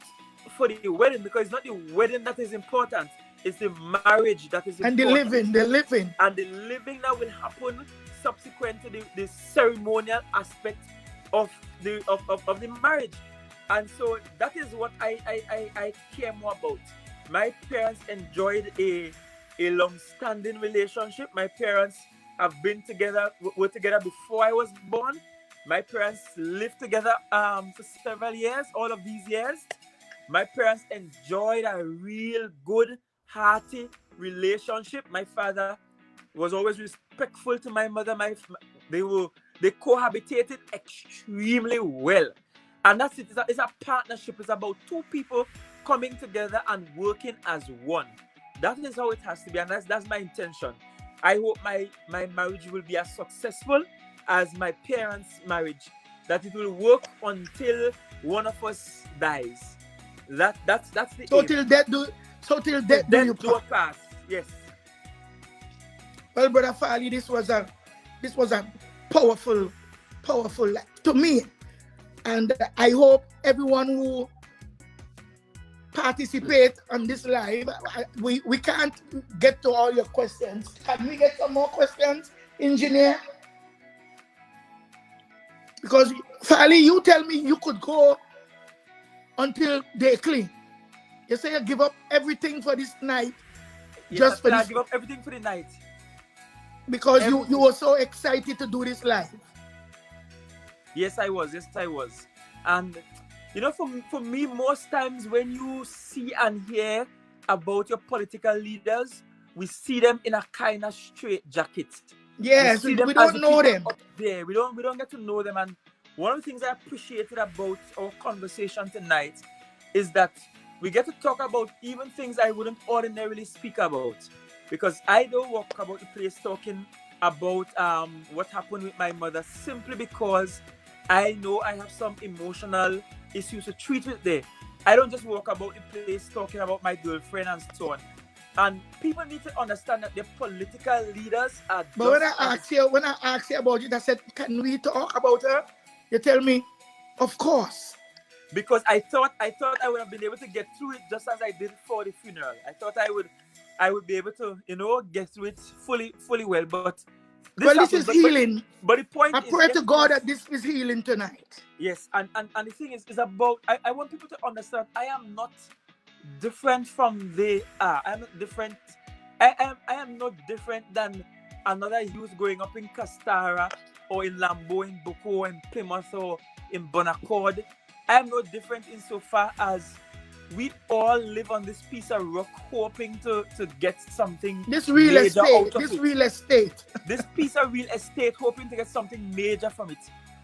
Speaker 3: for the wedding, because it's not the wedding that is important. It's the marriage that is important.
Speaker 2: And the living.
Speaker 3: And the living that will happen subsequent to the ceremonial aspect of the marriage. And so that is what I care more about. My parents enjoyed a long-standing relationship. My parents were together before I was born. My parents lived together for several years, all of these years. My parents enjoyed a real good, hearty relationship. My father was always respectful to my mother. They cohabitated extremely well. And that's it. It's a partnership. It's about two people coming together and working as one. That is how it has to be, and that's my intention. I hope my marriage will be as successful as my parents' marriage. That it will work until one of us dies. That's the
Speaker 2: so
Speaker 3: aim.
Speaker 2: till death do you
Speaker 3: part. Yes.
Speaker 2: Well, Brother Farley, this was a This was a powerful to me. And I hope everyone who participate on this live, we can't get to all your questions. Can we get some more questions, engineer? Because Farley, you tell me you could go until they clean. You say you give up everything for this night.
Speaker 3: Yes,
Speaker 2: just for
Speaker 3: I
Speaker 2: this.
Speaker 3: give up everything for the night.
Speaker 2: Because you were so excited to do this live.
Speaker 3: Yes, I was. And you know, for me, most times when you see and hear about your political leaders, we see them in a kind of straight jacket.
Speaker 2: Yes, we don't know them.
Speaker 3: There, we don't get to know them. And one of the things I appreciated about our conversation tonight is that we get to talk about even things I wouldn't ordinarily speak about, because I don't walk about the place talking about what happened with my mother simply because I know I have some emotional issues to treat with there. I don't just walk about the place talking about my girlfriend and so on. And people need to understand that their political leaders are.
Speaker 2: But when I asked you about it, I said, "Can we talk about her?" You tell me, "Of course."
Speaker 3: Because I thought I would have been able to get through it just as I did for the funeral. I thought I would be able to, get through it fully well. But
Speaker 2: this is healing.
Speaker 3: But the point
Speaker 2: I
Speaker 3: is,
Speaker 2: pray to God that this is healing tonight.
Speaker 3: Yes, and the thing is about I want people to understand I am not different from they are. I'm not different. I am not different than another youth growing up in Castara or in Lambeau, in Boko, in Plymouth, or in Bonaccord. I am no different insofar as we all live on this piece of rock hoping to get something
Speaker 2: this real estate
Speaker 3: this piece of real estate hoping to get something major from it.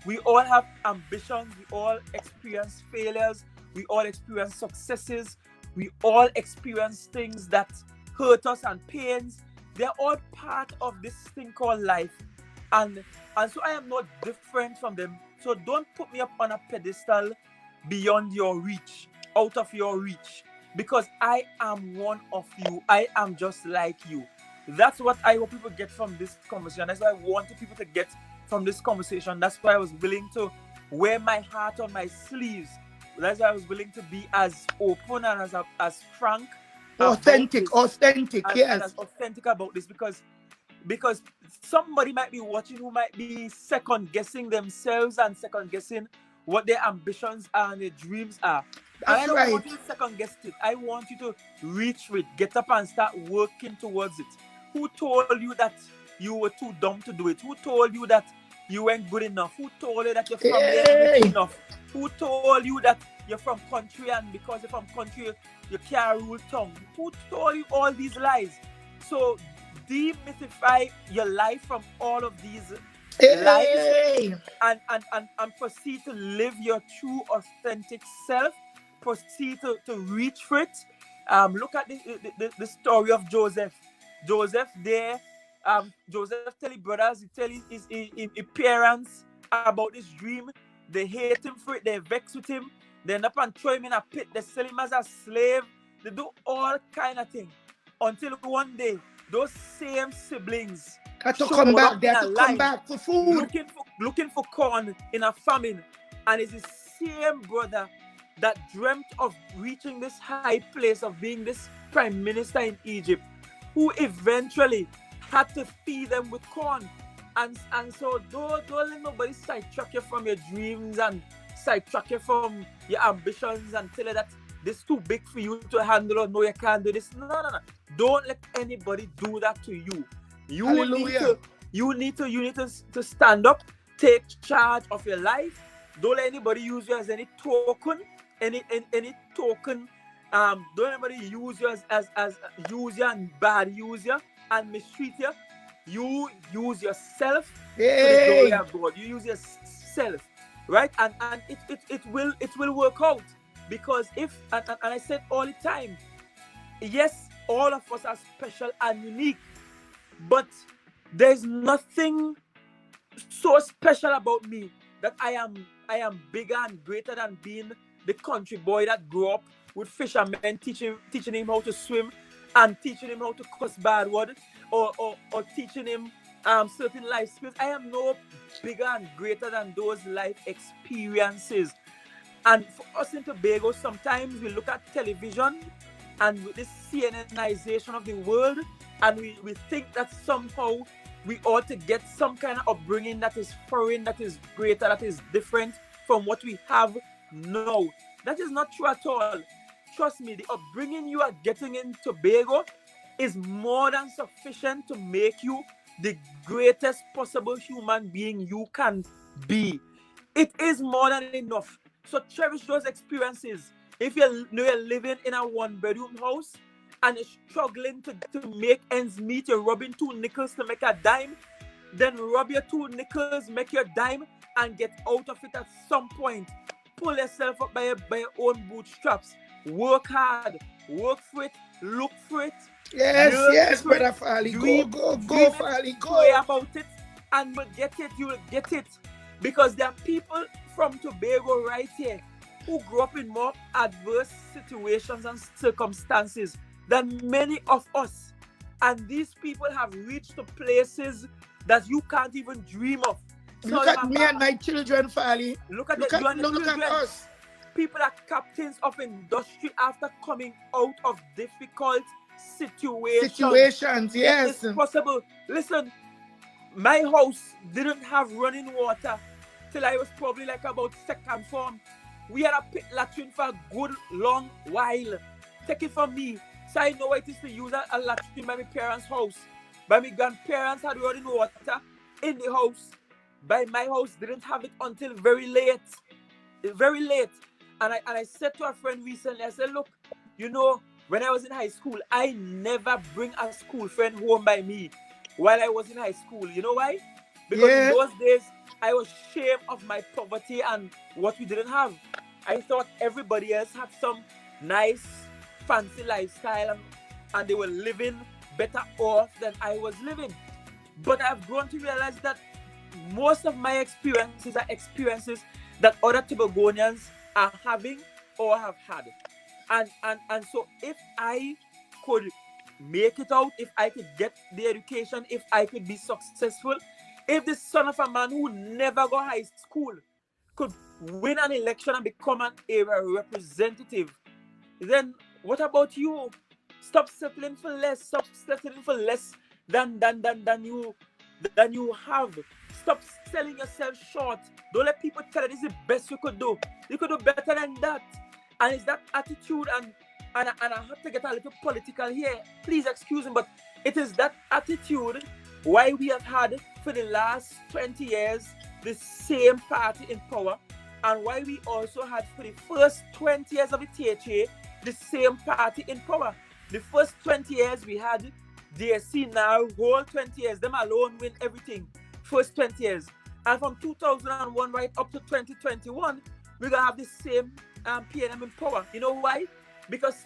Speaker 3: We all have ambitions, we all experience failures, we all experience successes, we all experience things that hurt us and pains. They're all part of this thing called life, and so I am not different from them. So don't put me up on a pedestal beyond your reach, out of your reach, because I am one of you. I am just like you. That's what I hope people get from this conversation. That's what I wanted people to get from this conversation. That's why I was willing to wear my heart on my sleeves. That's why I was willing to be as open and as frank,
Speaker 2: authentic, yes,
Speaker 3: and as authentic about this, because somebody might be watching who might be second guessing themselves and second guessing what their ambitions are and their dreams are. And I don't want you to second guess it. I want you to reach for it, get up and start working towards it. Who told you that you were too dumb to do it? Who told you that you weren't good enough? Who told you that your family ain't rich enough? Who told you that you're from country and because you're from country you can't rule tongue? Who told you all these lies? So demystify your life from all of these lies and proceed to live your true authentic self. Proceed to reach for it. Look at the story of Joseph. Joseph tell his brothers, he tell his parents about this dream. They hate him for it, they vex with him, they end up and throw him in a pit, they sell him as a slave, they do all kind of things. Until one day, those same siblings
Speaker 2: had to come back, they had to come back for food.
Speaker 3: Looking for corn in a famine. And it's the same brother that dreamt of reaching this high place of being this prime minister in Egypt, who eventually had to feed them with corn. And so don't let nobody sidetrack you from your dreams and sidetrack you from your ambitions and tell you that this is too big for you to handle or no, you can't do this. No. Don't let anybody do that to you. You need to stand up, take charge of your life. Don't let anybody use you as any token. Any token. Don't let anybody use you as user and bad user and mistreat you. You use yourself for the glory of God. You use yourself, right? And it will work out, because if and I said all the time, yes, all of us are special and unique, but there's nothing so special about me that I am bigger and greater than being the country boy that grew up with fishermen teaching him how to swim and teaching him how to cuss bad word, or teaching him certain life skills. I am no bigger and greater than those life experiences. And for us in Tobago, sometimes we look at television and with this CNNization of the world, and we think that somehow we ought to get some kind of upbringing that is foreign, that is greater, that is different from what we have now. That is not true at all. Trust me, the upbringing you are getting in Tobago is more than sufficient to make you the greatest possible human being you can be. It is more than enough. So cherish those experiences. If you're living in a one-bedroom house and you're struggling to make ends meet, you're rubbing 2 nickels to make a dime, then rub your 2 nickels, make your dime, and get out of it at some point. Pull yourself up by your own bootstraps. Work hard. Work for it. Look for it.
Speaker 2: Yes, brother Farley. Go, Farley, go.
Speaker 3: Pray about it, and you will get it. Because there are people from Tobago right here who grew up in more adverse situations and circumstances than many of us. And these people have reached to places that you can't even dream of.
Speaker 2: Look at me and my children, Farley.
Speaker 3: Look at us. People are captains of industry after coming out of difficult situations.
Speaker 2: Yes.
Speaker 3: It's possible. Listen, my house didn't have running water till I was probably like about 2nd form. We had a pit latrine for a good long while. Take it from me. So I know what it is to use a latrine by my parents' house. But my grandparents had running water in the house. By my house didn't have it until very late. Very late. And I said to a friend recently, I said, look, you know, when I was in high school, I never bring a school friend home by me while I was in high school. You know why? Because in those days, I was ashamed of my poverty and what we didn't have. I thought everybody else had some nice, fancy lifestyle and they were living better off than I was living. But I've grown to realize that most of my experiences are experiences that other Tobagonians are having or have had. And so if I could make it out, if I could get the education, if I could be successful, if the son of a man who never got high school could win an election and become an area representative, then what about you? Stop settling for less. Stop settling for less than you have. Stop selling yourself short. Don't let people tell you this is the best you could do. You could do better than that. And it's that attitude, and I have to get a little political here. Please excuse me, but it is that attitude why we have had for the last 20 years the same party in power, and why we also had for the first 20 years of the THA the same party in power. The first 20 years we had DSC, now whole 20 years, them alone win everything. First 20 years. And from 2001 right up to 2021, we're going to have the same PNM in power. You know why? Because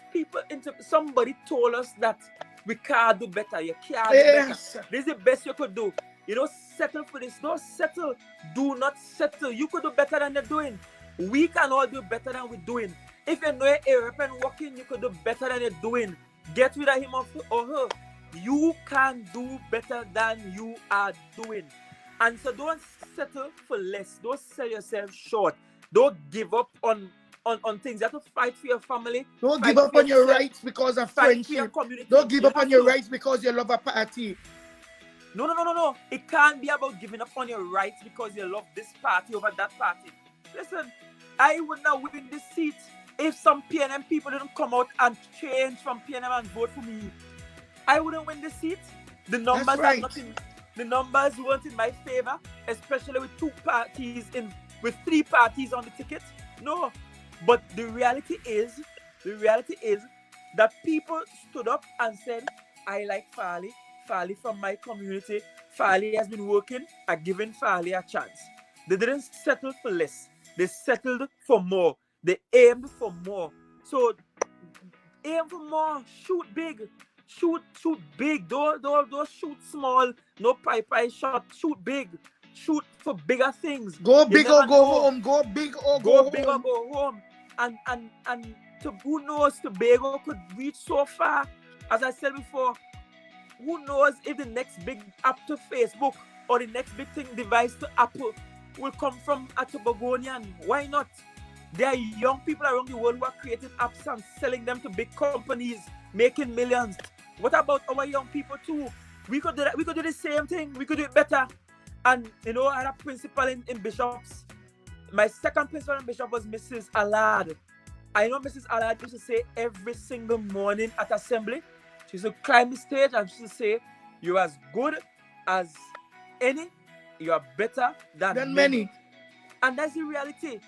Speaker 3: somebody told us that we can't do better. You can't do better. This is the best you could do. You don't settle for this. Don't settle. Do not settle. You could do better than you're doing. We can all do better than we're doing. If you know a European walking, you could do better than you're doing. Get rid of him or her. You can do better than you are doing. And so don't settle for less. Don't sell yourself short. Don't give up on things. You have to fight for your family.
Speaker 2: Don't give up on your rights because of friendship. Don't give up on your rights because you love a party.
Speaker 3: No. It can't be about giving up on your rights because you love this party over that party. Listen, I would not win this seat if some PNM people didn't come out and change from PNM and vote for me. I wouldn't win this seat. The numbers are not in. The numbers weren't in my favor, especially with with 3 parties on the ticket. No, but the reality is that people stood up and said, I like Farley from my community. Farley has been working at giving Farley a chance. They didn't settle for less. They settled for more. They aimed for more. So aim for more. Shoot big. Shoot big. Don't shoot small. No pipe shot. Shoot big. Shoot for bigger things.
Speaker 2: Go big or go home. Go big or go
Speaker 3: big or go home. And who knows, Tobago could reach so far. As I said before, who knows if the next big app to Facebook or the next big thing device to Apple will come from a Tobagonian. Why not? There are young people around the world who are creating apps and selling them to big companies, making millions. What about our young people too? We could do that. We could do the same thing. We could do it better. And you know, I had a principal in Bishops. My second principal in Bishop was Mrs. Allard. I know Mrs. Allard used to say every single morning at assembly, she used to climb the stage and she used to say, "You're as good as any, you are better than many." And that's the reality.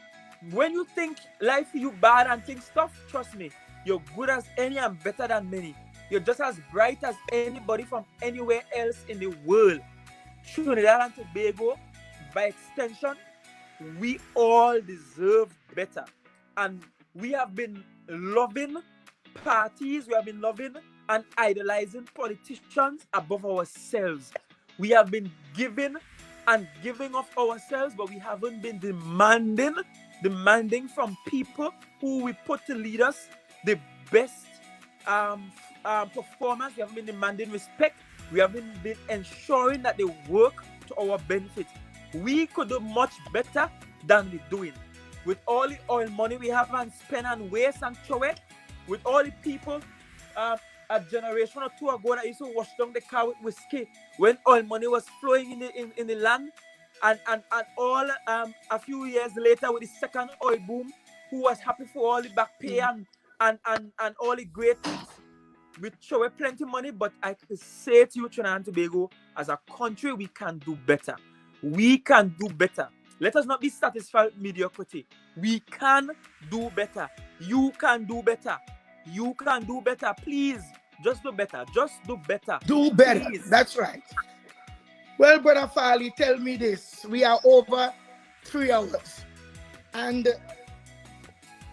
Speaker 3: When you think life for you bad and things tough, trust me, you're good as any and better than many. You're just as bright as anybody from anywhere else in the world. Trinidad and Tobago, by extension, we all deserve better. And we have been loving parties, we have been loving and idolizing politicians above ourselves. We have been giving and giving of ourselves, but we haven't been demanding from people who we put to lead us the best performance. We haven't been demanding respect. We haven't been ensuring that they work to our benefit. We could do much better than we're doing. With all the oil money we have and spend and waste and throw it, with all the people a generation or two ago that used to wash down the car with whiskey when oil money was flowing in the land, and all a few years later with the second oil boom, who was happy for all the back pay and all the great things. We throw away plenty of money, but I can say to you, Trinidad and Tobago, as a country, we can do better. We can do better. Let us not be satisfied with mediocrity. We can do better. You can do better. You can do better. Please, just do better. Just do better.
Speaker 2: Do better.
Speaker 3: Please.
Speaker 2: That's right. Well, Brother Farley, tell me this. We are over 3 hours. And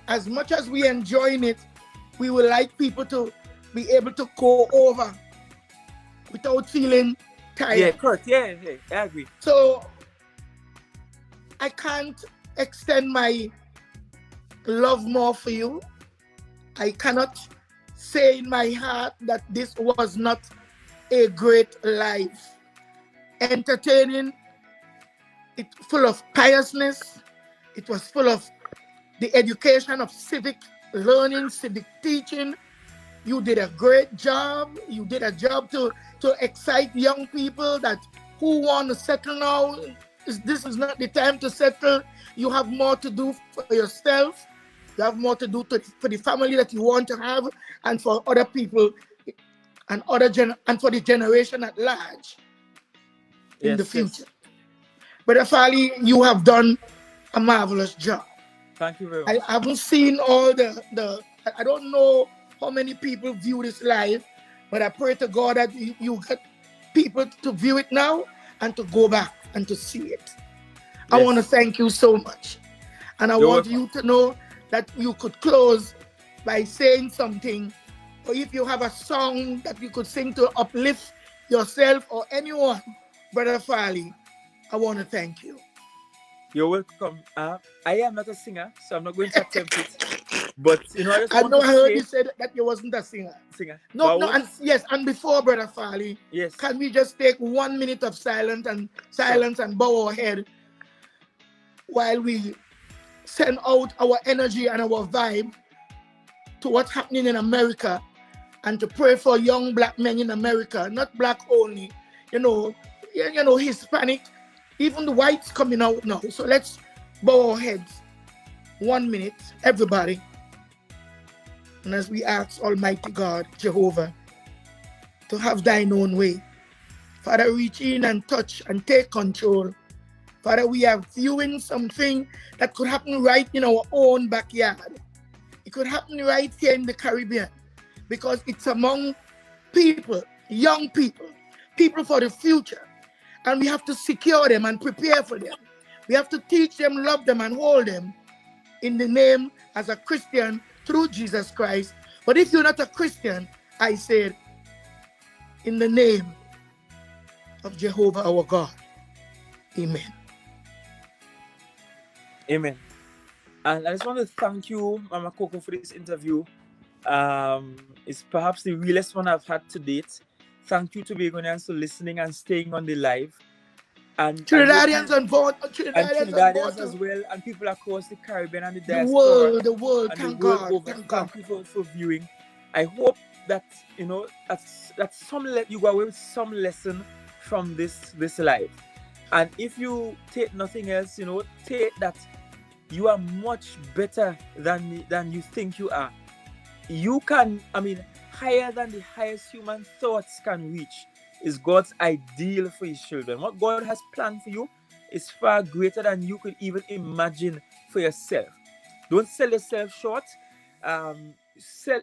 Speaker 2: as much as we enjoying it, we would like people to be able to go over without feeling tired.
Speaker 3: Yeah, correct. Yeah, I agree.
Speaker 2: So I can't extend my love more for you. I cannot say in my heart that this was not a great life. Entertaining, it's full of piousness. It was full of the education of civic learning, civic teaching. You did a great job. You did a job to excite young people that who want to settle now. This is not the time to settle. You have more to do for yourself. You have more to do for the family that you want to have, and for other people, and for the generation at large in the future. Yes. Brother Farley, you have done a marvelous job.
Speaker 3: Thank you very much.
Speaker 2: I haven't seen all I don't know how many people view this live, but I pray to God that you get people to view it now and to go back and to see it. Yes. I want to thank you so much. And I want you to know that you could close by saying something, or if you have a song that you could sing to uplift yourself or anyone, Brother Farley, I want to thank you.
Speaker 3: You're welcome. I am not a singer, so I'm not going to attempt it. But you know, I
Speaker 2: heard you said that you wasn't a singer. No, and before, Brother Farley,
Speaker 3: yes,
Speaker 2: can we just take 1 minute of silence and bow our head while we send out our energy and our vibe to what's happening in America, and to pray for young black men in America, not black only, Hispanic, even the whites coming out now. So let's bow our heads 1 minute, everybody. And as we ask Almighty God, Jehovah, to have thine own way. Father, reach in and touch and take control. Father, we are viewing something that could happen right in our own backyard. It could happen right here in the Caribbean, because it's among people, young people, people for the future. And we have to secure them and prepare for them. We have to teach them, love them, and hold them in the name as a Christian through Jesus Christ. But if you're not a Christian, I said, in the name of Jehovah our God. Amen.
Speaker 3: Amen. And I just want to thank you, Mama Coco, for this interview. It's perhaps the realest one I've had to date. Thank you, Tobagonians, for listening and staying on the live. And
Speaker 2: Trinidadians on board,
Speaker 3: and
Speaker 2: Trinidadians on
Speaker 3: Trinidadians
Speaker 2: board.
Speaker 3: as well, and people across the Caribbean and the
Speaker 2: The
Speaker 3: diaspora,
Speaker 2: world,
Speaker 3: and
Speaker 2: thank
Speaker 3: the world
Speaker 2: God,
Speaker 3: over.
Speaker 2: thank God.
Speaker 3: Thank you for viewing. I hope that you go away with some lesson from this live. And if you take nothing else, take that you are much better than you think you are. You can, higher than the highest human thoughts can reach is God's ideal for his children. What God has planned for you is far greater than you could even imagine for yourself. Don't sell yourself short. Sell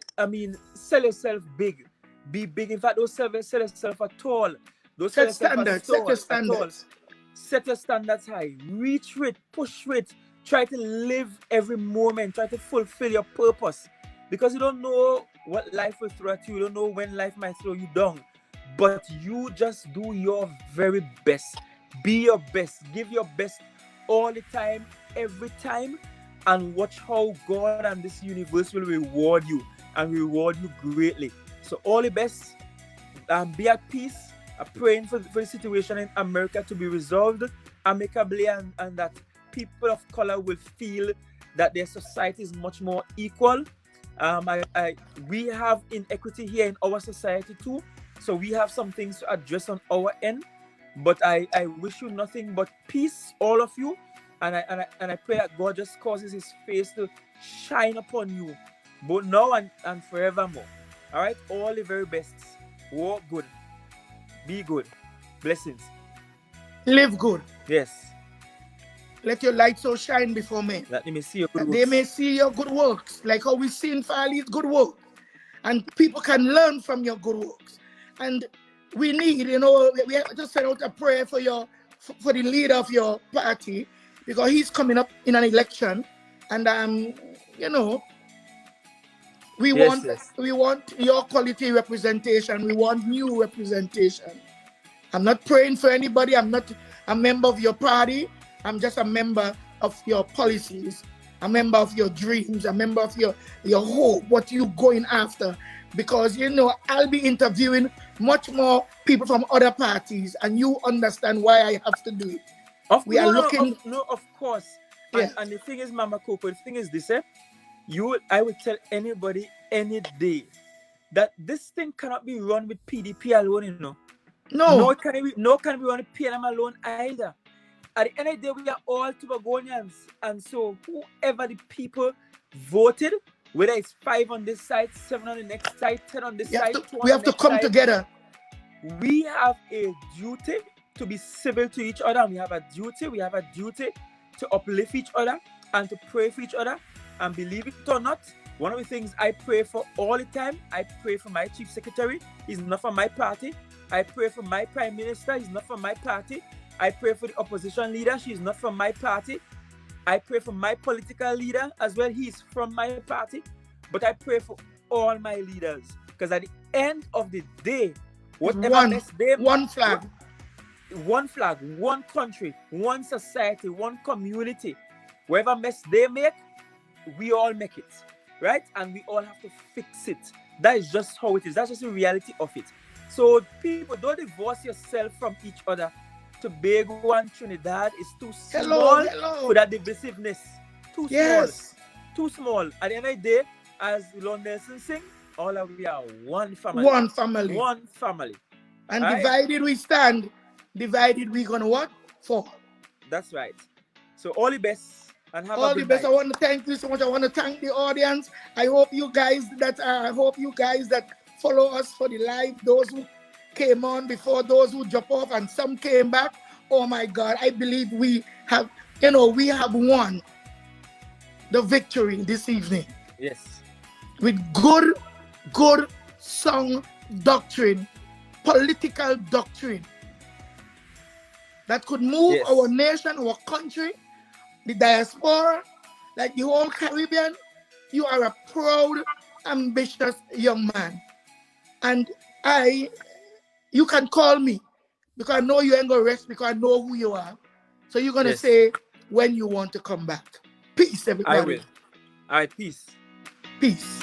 Speaker 3: yourself big. Be big. In fact, don't sell yourself at all. Don't sell yourself
Speaker 2: Set your standards.
Speaker 3: Set your standards high. Reach for it. Push for it. Try to live every moment. Try to fulfill your purpose. Because you don't know what life will throw at you. You don't know when life might throw you down. But you just do your very best. Be your best. Give your best all the time, every time. And watch how God and this universe will reward you. And reward you greatly. So all the best. Be at peace. I'm praying for the situation in America to be resolved amicably, and that people of color will feel that their society is much more equal. We have inequity here in our society too, so we have some things to address on our end. But I wish you nothing but peace, all of you, and I pray that God just causes his face to shine upon you, both now and forevermore. All right, all the very best. Walk good, be good, blessings,
Speaker 2: live good.
Speaker 3: Yes.
Speaker 2: Let your light so shine before men.
Speaker 3: That they may see your good works.
Speaker 2: They may see your good works, like how we see in Farley's good work. And people can learn from your good works. And we need, we have to send out a prayer for the leader of your party, because he's coming up in an election. And, we want your quality representation. We want new representation. I'm not praying for anybody. I'm not a member of your party. I'm just a member of your policies, a member of your dreams, a member of your hope, what you're going after. Because, I'll be interviewing much more people from other parties, and you understand why I have to do it. Of
Speaker 3: course.
Speaker 2: Yeah.
Speaker 3: And the thing is, Mama Coco, the thing is this, I would tell anybody any day that this thing cannot be run with PDP alone,
Speaker 2: No.
Speaker 3: Nor can it be run with PLM alone either. At the end of the day, we are all Tobagonians. And so whoever the people voted, whether it's 5 on this side, 7 on the next side, 10 on this side, 2 on the next side,
Speaker 2: we have to come together.
Speaker 3: We have a duty to be civil to each other. We have a duty to uplift each other and to pray for each other. And believe it or not, one of the things I pray for all the time, I pray for my chief secretary. He's not from my party. I pray for my prime minister. He's not from my party. I pray for the opposition leader. She's not from my party. I pray for my political leader as well. He's from my party. But I pray for all my leaders. Because at the end of the day, whatever mess they
Speaker 2: one flag,
Speaker 3: one country, one society, one community, whatever mess they make, we all make it. Right? And we all have to fix it. That is just how it is. That's just the reality of it. So people, don't divorce yourself from each other. Tobago and Trinidad is too small for that divisiveness. Too small. At the end of the day, as Lord Nelson sing, all of we are one family.
Speaker 2: One family.
Speaker 3: One family.
Speaker 2: And divided we stand, divided we gonna what? Fall.
Speaker 3: That's right. So all the best and have
Speaker 2: all
Speaker 3: a good
Speaker 2: the best.
Speaker 3: night.
Speaker 2: I want to thank you so much. I want to thank the audience. I hope you guys that follow us for the live, those who came on before, those who drop off, and some came back. Oh my God, I believe we have won the victory this evening.
Speaker 3: Yes.
Speaker 2: With good sound doctrine, political doctrine that could move our nation, our country, the diaspora, like the whole Caribbean. You are a proud, ambitious young man. And you can call me, because I know you ain't gonna rest, because I know who you are. So you're gonna say when you want to come back. Peace, everybody.
Speaker 3: I will. All right, peace.
Speaker 2: Peace.